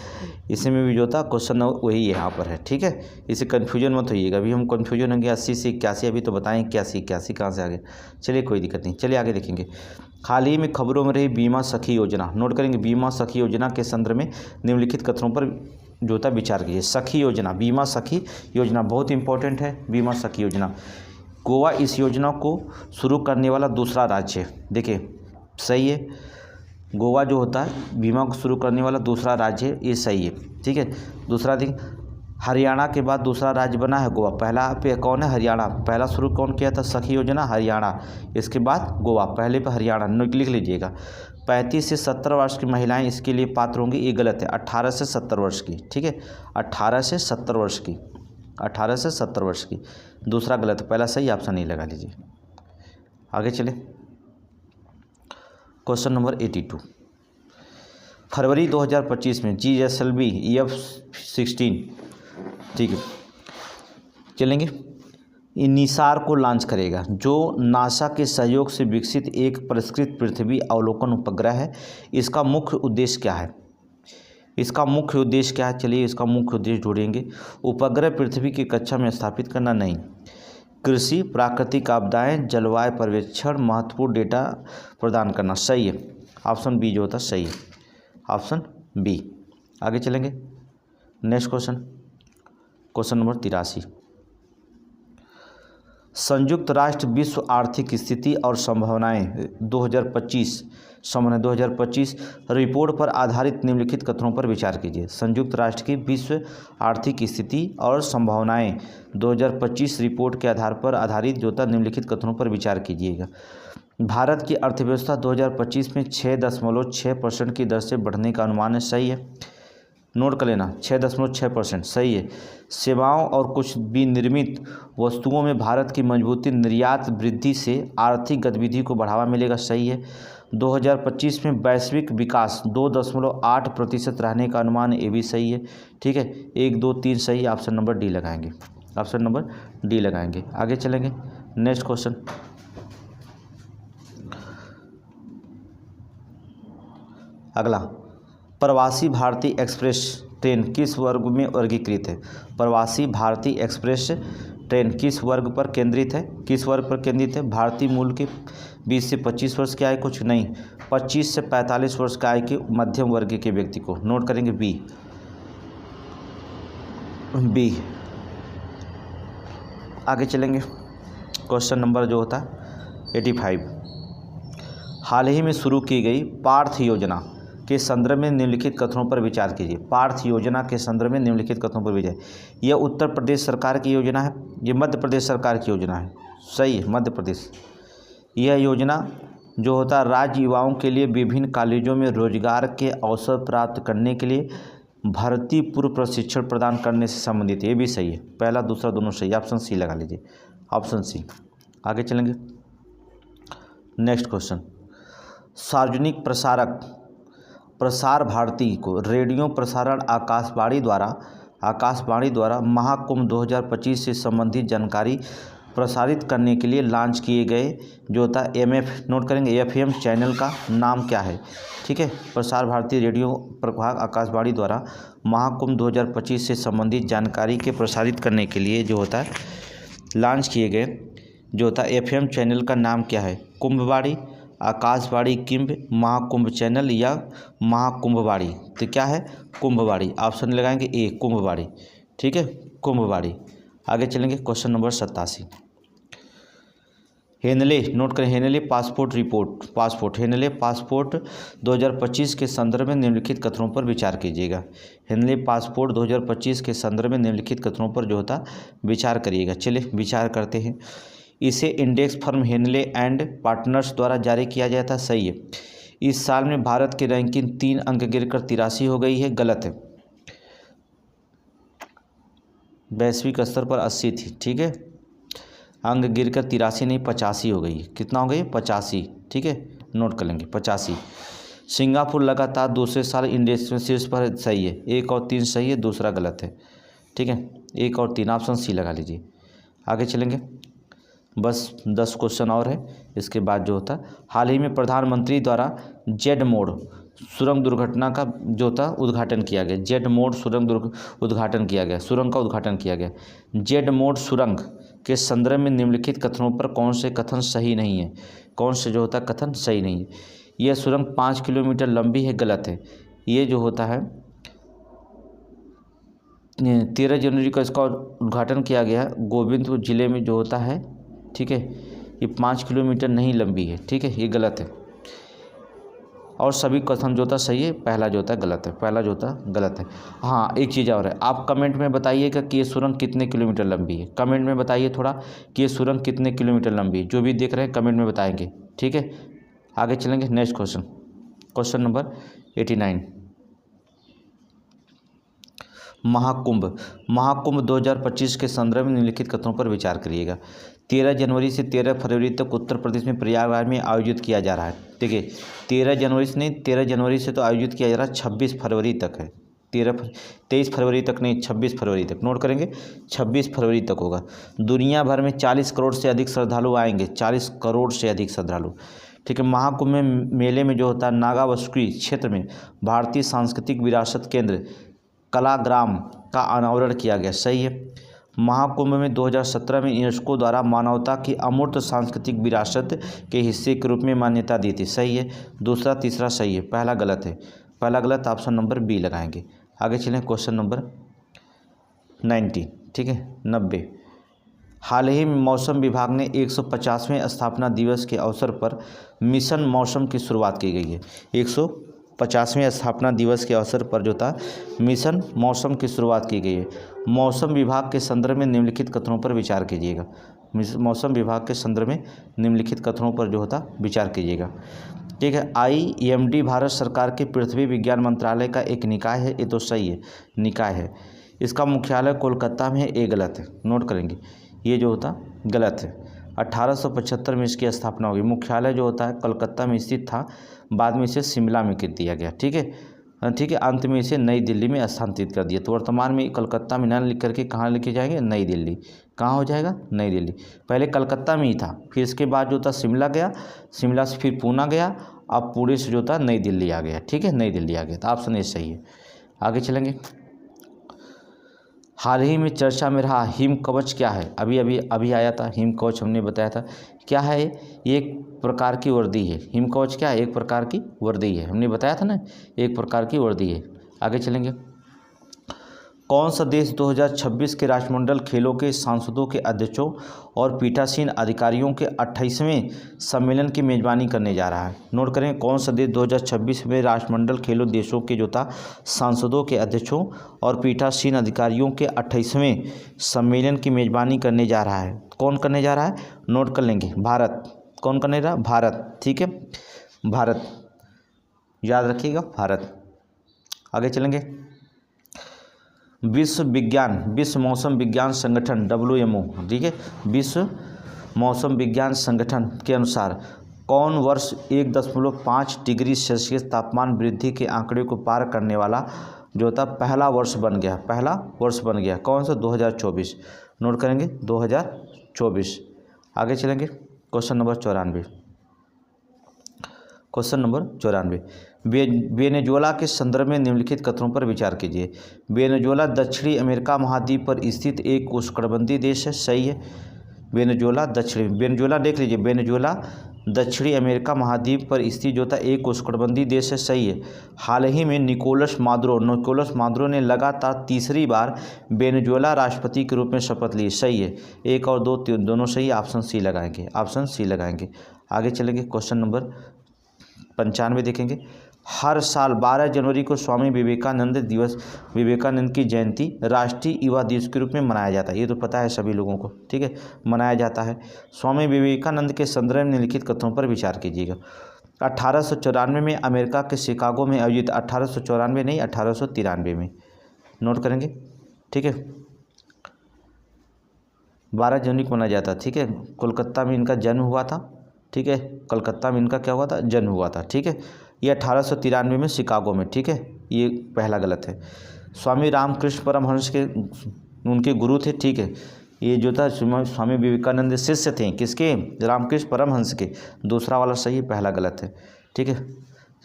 इसमें भी जो था क्वेश्चन वही यहाँ पर है, ठीक है। इसे कन्फ्यूजन मत होइएगा, अभी हम कन्फ्यूजन होंगे 80 से 81, अभी तो बताएं 81 कहाँ से आ गया। चलिए कोई दिक्कत नहीं, चलिए आगे देखेंगे। हाल ही में खबरों में रही बीमा सखी योजना, नोट करेंगे, बीमा सखी योजना के संदर्भ में निम्नलिखित कथनों पर जो था विचार कीजिए। सखी योजना, बीमा सखी योजना बहुत इंपॉर्टेंट है। बीमा सखी योजना, गोवा इस योजना को शुरू करने वाला दूसरा राज्य है। देखिए सही है, गोवा जो होता है बीमा को शुरू करने वाला दूसरा राज्य है, ये सही है, ठीक है। दूसरा देखिए, हरियाणा के बाद दूसरा राज्य बना है गोवा। पहला पे कौन है? हरियाणा। पहला शुरू कौन किया था सखी योजना? हरियाणा। इसके बाद गोवा, पहले पे हरियाणा, लिख लीजिएगा। 35 से 70 वर्ष की महिलाएं इसके लिए पात्र होंगी, ये गलत है। 18 से 70 वर्ष की, ठीक है। 18 से 70 वर्ष की, 18 से 70 वर्ष की, दूसरा गलत है, पहला सही, ऑप्शन नहीं लगा लीजिए। आगे चले, क्वेश्चन नंबर 82। फरवरी 2025 में GSLV F-16, ठीक है, चलेंगे, निसार को लॉन्च करेगा, जो नासा के सहयोग से विकसित एक परिष्कृत पृथ्वी अवलोकन उपग्रह है। इसका मुख्य उद्देश्य क्या है? इसका मुख्य उद्देश्य क्या है? चलिए इसका मुख्य उद्देश्य ढूंढेंगे। उपग्रह पृथ्वी की कक्षा में स्थापित करना नहीं, कृषि, प्राकृतिक आपदाएं, जलवायु पर्यवेक्षण, महत्वपूर्ण डेटा प्रदान करना, सही है। ऑप्शन बी जो होता है सही है, ऑप्शन बी। आगे चलेंगे, नेक्स्ट क्वेश्चन, क्वेश्चन नंबर 83। संयुक्त राष्ट्र विश्व आर्थिक स्थिति और संभावनाएं 2025 रिपोर्ट पर आधारित निम्नलिखित कथनों पर विचार कीजिए। संयुक्त राष्ट्र की विश्व आर्थिक स्थिति और संभावनाएं 2025 रिपोर्ट के आधार पर आधारित जो था निम्नलिखित कथनों पर विचार कीजिएगा। भारत की अर्थव्यवस्था 2025 में 6.6% की दर से बढ़ने का अनुमान है, सही है। नोट कर लेना, 6.6% सही है। सेवाओं और कुछ विनिर्मित वस्तुओं में भारत की मजबूती, निर्यात वृद्धि से आर्थिक गतिविधि को बढ़ावा मिलेगा, सही है। 2025 में वैश्विक विकास 2.8% रहने का अनुमान, ये भी सही है, ठीक है। 1, 2, 3 सही, ऑप्शन नंबर डी लगाएंगे, ऑप्शन नंबर डी लगाएंगे। आगे चलेंगे, नेक्स्ट क्वेश्चन, अगला, प्रवासी भारतीय एक्सप्रेस ट्रेन किस वर्ग में वर्गीकृत है? प्रवासी भारतीय एक्सप्रेस ट्रेन किस वर्ग पर केंद्रित है? किस वर्ग पर केंद्रित है? भारतीय मूल के 20 से 25 वर्ष की आयु, कुछ नहीं, 25 से 45 वर्ष की आयु के मध्यम वर्ग के व्यक्ति को। नोट करेंगे बी, बी। आगे चलेंगे, क्वेश्चन नंबर जो होता है 85। हाल ही में शुरू की गई पार्थ योजना के संदर्भ में निम्नलिखित कथनों पर विचार कीजिए। पार्थ योजना के संदर्भ में निम्नलिखित कथनों पर विचार। यह उत्तर प्रदेश सरकार की योजना है, ये मध्य प्रदेश सरकार की योजना है, सही है, मध्य प्रदेश। यह योजना जो होता है राज्य युवाओं के लिए विभिन्न कॉलेजों में रोजगार के अवसर प्राप्त करने के लिए भर्ती पूर्व प्रशिक्षण प्रदान करने से संबंधित है, ये भी सही है। पहला दूसरा दोनों सही, ऑप्शन सी लगा लीजिए, ऑप्शन सी। आगे चलेंगे, नेक्स्ट क्वेश्चन, सार्वजनिक प्रसारक प्रसार भारती को रेडियो प्रसारण आकाशवाणी द्वारा महाकुंभ 2025 से संबंधित जानकारी प्रसारित करने के लिए लॉन्च किए गए जो होता है MF, नोट करेंगे, FM चैनल का नाम क्या है? ठीक है, प्रसार भारती रेडियो प्रभाग आकाशवाणी द्वारा महाकुंभ 2025 से संबंधित जानकारी के प्रसारित करने के लिए जो होता है लॉन्च किए गए जो होता है FM चैनल का नाम क्या है? कुंभवाणी, आकाशवाणी किंब, महाकुंभ चैनल या महाकुंभवाणी? तो क्या है? कुंभवाणी। ऑप्शन लगाएंगे ए, कुंभवाणी। ठीक है, कुंभवाणी। आगे चलेंगे क्वेश्चन नंबर 87। हेनले, नोट करें, Henley passport report, Henley passport 2025 के संदर्भ में निम्नलिखित कथनों पर विचार कीजिएगा। हेनले पासपोर्ट 2025 के संदर्भ में निम्नलिखित कथनों पर जो होता विचार करिएगा। चलिए विचार करते हैं। इसे index firm Henley and Partners द्वारा जारी किया गया था। सही है। इस साल में भारत की रैंकिंग 3 अंक गिरकर 83 हो गई है। गलत है। वैश्विक स्तर पर 80 थी। ठीक है, अंक गिरकर 83 नहीं 85 हो गई है। कितना हो गई? 85। ठीक है, नोट कर लेंगे 85। सिंगापुर लगातार दूसरे साल इंडेक्स में शीर्ष पर है। सही है। 1 और 3 सही है, दूसरा गलत है। ठीक है, 1 और 3 ऑप्शन सी लगा लीजिए। आगे चलेंगे, बस 10 क्वेश्चन और है, इसके बाद जो होता हाल ही में प्रधानमंत्री द्वारा जेड मोड़ सुरंग दुर्घटना का जो था उद्घाटन किया गया। जेड मोड़ सुरंग उद्घाटन किया गया, सुरंग का उद्घाटन किया गया। जेड मोड़ सुरंग के संदर्भ में निम्नलिखित कथनों पर कौन से कथन सही नहीं है? कौन से जो होता कथन सही नहीं है? यह सुरंग 5 किलोमीटर लंबी है। गलत है। ये जो होता है 13 जनवरी को इसका उद्घाटन किया गया गोविंदपुर जिले में जो होता है। ठीक है, ये 5 किलोमीटर नहीं लंबी है। ठीक है, ये गलत है। और सभी कथन जो होता सही है, पहला जो होता है गलत है। पहला जो होता गलत है। हाँ, एक चीज़ और है, आप कमेंट में बताइएगा कि ये सुरंग कितने किलोमीटर लंबी है। कमेंट में बताइए थोड़ा कि ये सुरंग कितने किलोमीटर लंबी है। जो भी देख रहे हैं कमेंट में बताएंगे। ठीक है, आगे चलेंगे। Next question, question number 89। Mahakumbh 2025 के संदर्भ में निम्नलिखित कथनों पर विचार करिएगा। 13 जनवरी से 13 फरवरी तक उत्तर प्रदेश में प्रयागराज में आयोजित किया जा रहा है। ठीक है, 13 जनवरी से नहीं, 13 जनवरी से तो आयोजित किया जा रहा है, 26 फरवरी तक है। 23 फरवरी तक नहीं, 26 फरवरी तक। नोट करेंगे, 26 फरवरी तक होगा। दुनिया भर में 40 करोड़ से अधिक श्रद्धालु आएंगे। 40 करोड़ से अधिक श्रद्धालु। ठीक है, महाकुंभ में मेले में जो होता है नागा वसुकी क्षेत्र में भारतीय सांस्कृतिक विरासत केंद्र कलाग्राम का अनावरण किया गया। सही है। महाकुंभ में 2017 में यूनेस्को द्वारा मानवता की अमूर्त सांस्कृतिक विरासत के हिस्से के रूप में मान्यता दी थी। सही है। दूसरा तीसरा सही है, पहला गलत है। पहला गलत, ऑप्शन नंबर बी लगाएंगे। आगे चलें, क्वेश्चन नंबर 90। ठीक है, 90। हाल ही में मौसम विभाग ने 150वें स्थापना दिवस के अवसर पर मिशन मौसम की शुरुआत की गई है। 150वें स्थापना दिवस के अवसर पर जो था मिशन मौसम की शुरुआत की गई है। मौसम विभाग के संदर्भ में निम्नलिखित कथनों पर विचार कीजिएगा। मौसम विभाग के संदर्भ में निम्नलिखित कथनों पर जो होता विचार कीजिएगा। ठीक है, IMD भारत सरकार के पृथ्वी विज्ञान मंत्रालय का एक निकाय है। ये तो सही है, निकाय है। इसका मुख्यालय कोलकाता में है। ये गलत है। नोट करेंगे, ये जो होता गलत है। 1875 में इसकी स्थापना होगी। मुख्यालय जो होता है कलकत्ता में स्थित था, बाद में इसे शिमला में कर दिया गया। ठीक है, ठीक है, अंत में इसे नई दिल्ली में स्थानांतरित कर दिया। तो वर्तमान में कलकत्ता में न लिख करके कहाँ लिखे जाएंगे? नई दिल्ली। कहाँ हो जाएगा? नई दिल्ली। पहले कलकत्ता में ही था, फिर इसके बाद जो था शिमला गया, शिमला से फिर पूना गया, अब पुणे से जो था नई दिल्ली आ गया। ठीक है, नई दिल्ली आ गया। तो ऑप्शन ए सही है। आगे चलेंगे। हाल ही में चर्चा में रहा हिम कवच क्या है? अभी आया था हिम कवच, हमने बताया था क्या है। ये एक प्रकार की वर्दी है। हिम कवच क्या है? एक प्रकार की वर्दी है। हमने बताया था ना, एक प्रकार की वर्दी है। आगे चलेंगे। कौन सा देश 2026 के राष्ट्रमंडल खेलों के सांसदों के अध्यक्षों और पीठासीन अधिकारियों के 28वें सम्मेलन की मेजबानी करने जा रहा है? नोट करें, कौन सा देश 2026 में राष्ट्रमंडल खेलों देशों के जो था सांसदों के अध्यक्षों और पीठासीन अधिकारियों के 28वें सम्मेलन की मेजबानी करने जा रहा है? कौन करने जा रहा है? नोट कर लेंगे, भारत। कौन करने रहा? भारत। ठीक है, भारत, याद रखिएगा, भारत। आगे चलेंगे। विश्व मौसम विज्ञान संगठन WMO, ठीक है, विश्व मौसम विज्ञान संगठन के अनुसार कौन वर्ष 1.5 डिग्री सेल्सियस तापमान वृद्धि के आंकड़े को पार करने वाला जो था पहला वर्ष बन गया? पहला वर्ष बन गया कौन सा? 2024। नोट करेंगे, 2024। आगे चलेंगे। Question number 94। Question number 94। Venezuela के संदर्भ में निम्नलिखित कथनों पर विचार कीजिए। वेनेजुएला दक्षिणी अमेरिका महाद्वीप पर स्थित एक उष्णकटिबंधीय देश है। सही है। वेनेजुएला देख लीजिए, वेनेजुएला दक्षिणी अमेरिका महाद्वीप पर स्थित जो था एक उष्णकटिबंधीय देश है, सही है। हाल ही में निकोलस मादुरो ने लगातार तीसरी बार वेनेजुएला राष्ट्रपति के रूप में शपथ ली, सही है। 1 और 2 दोनों सही, ऑप्शन सी लगाएंगे। आगे चलेंगे, क्वेश्चन नंबर 95 देखेंगे। हर साल 12 जनवरी को स्वामी विवेकानंद की जयंती राष्ट्रीय युवा दिवस के रूप में मनाया जाता है। ये तो पता है सभी लोगों को, ठीक है, मनाया जाता है। स्वामी विवेकानंद के संदर्भ में निम्नलिखित कथनों पर विचार कीजिएगा। 1894 में अमेरिका के शिकागो में आयोजित 1893 में, नोट करेंगे, ठीक है, 12 जनवरी को मनाया जाता, ठीक है। कोलकाता में इनका जन्म हुआ था, ठीक है, कलकत्ता में इनका क्या हुआ था, जन्म हुआ था, ठीक है। ये 1893 में शिकागो में, ठीक है, ये पहला गलत है। स्वामी रामकृष्ण परमहंस के उनके गुरु थे, ठीक है। ये जो था स्वामी विवेकानंद शिष्य थे, किसके, रामकृष्ण परमहंस के। दूसरा वाला सही है, पहला गलत है, ठीक है।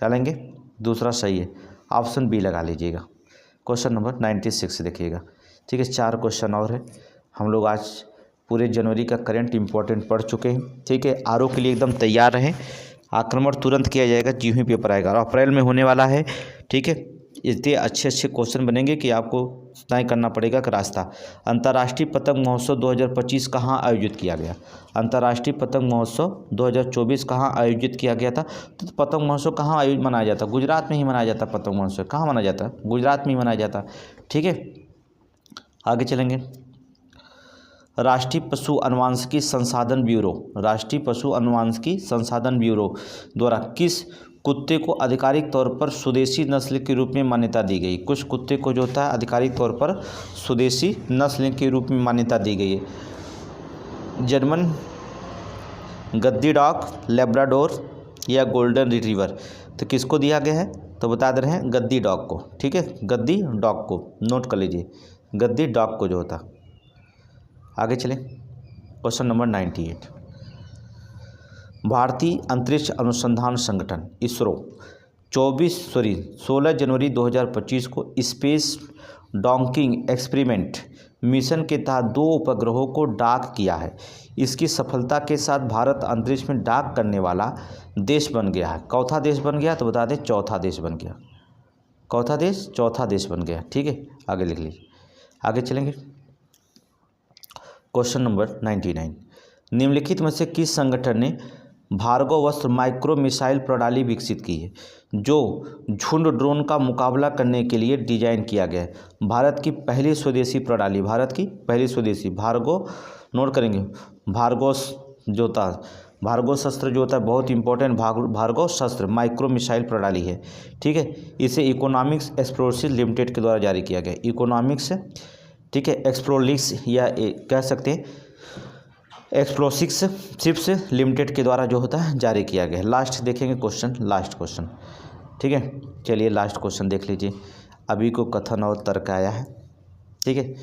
चलेंगे, दूसरा सही है, ऑप्शन बी लगा लीजिएगा। क्वेश्चन नंबर 96 देखिएगा, ठीक है। 4 क्वेश्चन और है। हम लोग आज पूरे जनवरी का करंट इंपॉर्टेंट पढ़ चुके हैं, ठीक है। आरओ के लिए एकदम तैयार रहें, आक्रमण तुरंत किया जाएगा जी ही पेपर आएगा, और अप्रैल में होने वाला है, ठीक है। इतने अच्छे क्वेश्चन बनेंगे कि आपको तय करना पड़ेगा कि रास्ता। अंतर्राष्ट्रीय पतंग महोत्सव 2025 कहाँ आयोजित किया गया? अंतर्राष्ट्रीय पतंग महोत्सव 2024 कहाँ आयोजित किया गया था? तो पतंग महोत्सव कहाँ मनाया जाता? गुजरात में ही मनाया जाता। पतंग महोत्सव कहाँ मनाया जाता? गुजरात में ही मनाया जाता, ठीक है। आगे चलेंगे। राष्ट्रीय पशु अनुवांशिकी संसाधन ब्यूरो द्वारा किस कुत्ते को आधिकारिक तौर पर स्वदेशी नस्ल के रूप में मान्यता दी गई? कुछ कुत्ते को जो होता है आधिकारिक तौर पर स्वदेशी नस्ल के रूप में मान्यता दी गई है। जर्मन गद्दी डॉग, लेब्राडोर या गोल्डन रिट्रीवर? तो किसको दिया गया है? तो बता दे रहे हैं गद्दी डॉग को, ठीक है, गद्दी डॉग को नोट कर लीजिए, गद्दी डॉग को जो होता। आगे चलें, क्वेश्चन नंबर 98। भारतीय अंतरिक्ष अनुसंधान संगठन इसरो 16 जनवरी 2025 को स्पेस डॉकिंग एक्सपेरिमेंट मिशन के तहत 2 उपग्रहों को डॉक किया है। इसकी सफलता के साथ भारत अंतरिक्ष में डॉक करने वाला देश बन गया है। चौथा देश बन गया, तो बता दें चौथा देश बन गया। चौथा देश बन गया, ठीक है। आगे लिख लीजिए, आगे चलेंगे। Question number 99। निम्नलिखित में से किस संगठन ने भार्गवस्त्र माइक्रो मिसाइल प्रणाली विकसित की है, जो झुंड ड्रोन का मुकाबला करने के लिए डिजाइन किया गया है? भारत की पहली स्वदेशी प्रणाली, भार्गव, नोट करेंगे, भार्गव शस्त्र जो होता है बहुत इंपॉर्टेंट, भार्गव शस्त्र माइक्रो मिसाइल प्रणाली है, ठीक है। इसे इकोनॉमिक्स एक्सप्लोसिव लिमिटेड के द्वारा जारी किया गया। इकोनॉमिक्स, ठीक है, एक्सप्लोलिक्स या कह सकते हैं एक्सप्लोसिव्स लिमिटेड के द्वारा जो होता है जारी किया गया है। लास्ट देखेंगे क्वेश्चन, लास्ट क्वेश्चन, ठीक है। चलिए लास्ट क्वेश्चन देख लीजिए। अभी को कथन और तर्क आया है, ठीक है।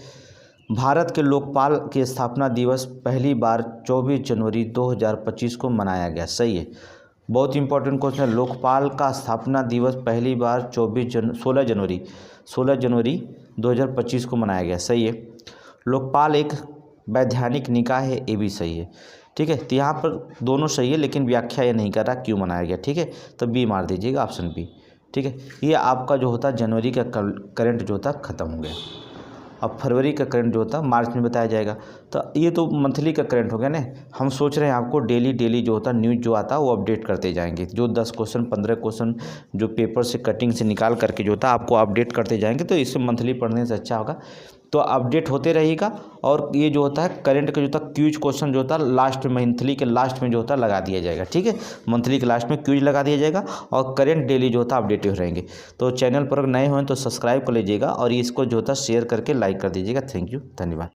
भारत के लोकपाल की स्थापना दिवस पहली बार 24 जनवरी 2025 को मनाया गया, सही है। बहुत इंपॉर्टेंट क्वेश्चन है। लोकपाल का स्थापना दिवस पहली बार 16 जनवरी 2025 को मनाया गया, सही है। लोकपाल एक वैधानिक निकाय है, ये भी सही है, ठीक है। तो यहाँ पर दोनों सही है, लेकिन व्याख्या ये नहीं कर रहा क्यों मनाया गया, ठीक है। तो बी मार दीजिएगा, ऑप्शन बी, ठीक है। ये आपका जो होता है जनवरी का करंट जो होता खत्म हो गया। अब फरवरी का करंट जो होता है मार्च में बताया जाएगा। तो ये तो मंथली का करंट हो गया ना। हम सोच रहे हैं आपको डेली जो होता न्यूज़ जो आता है वो अपडेट करते जाएंगे। जो 10 क्वेश्चन 15 क्वेश्चन जो पेपर से कटिंग से निकाल करके जो होता है आपको अपडेट करते जाएंगे, तो इससे मंथली पढ़ने से अच्छा होगा। तो अपडेट होते रहेगा। और ये जो होता है करंट का जो होता है क्यूज क्वेश्चन जो होता है लास्ट में, मंथली के लास्ट में जो होता है लगा दिया जाएगा, ठीक है। मंथली के लास्ट में क्यूज लगा दिया जाएगा और करंट डेली जो होता है अपडेटिव रहेंगे। तो चैनल पर अगर नए हों तो सब्सक्राइब कर लीजिएगा और इसको जो होता है शेयर करके लाइक कर दीजिएगा। थैंक यू, धन्यवाद।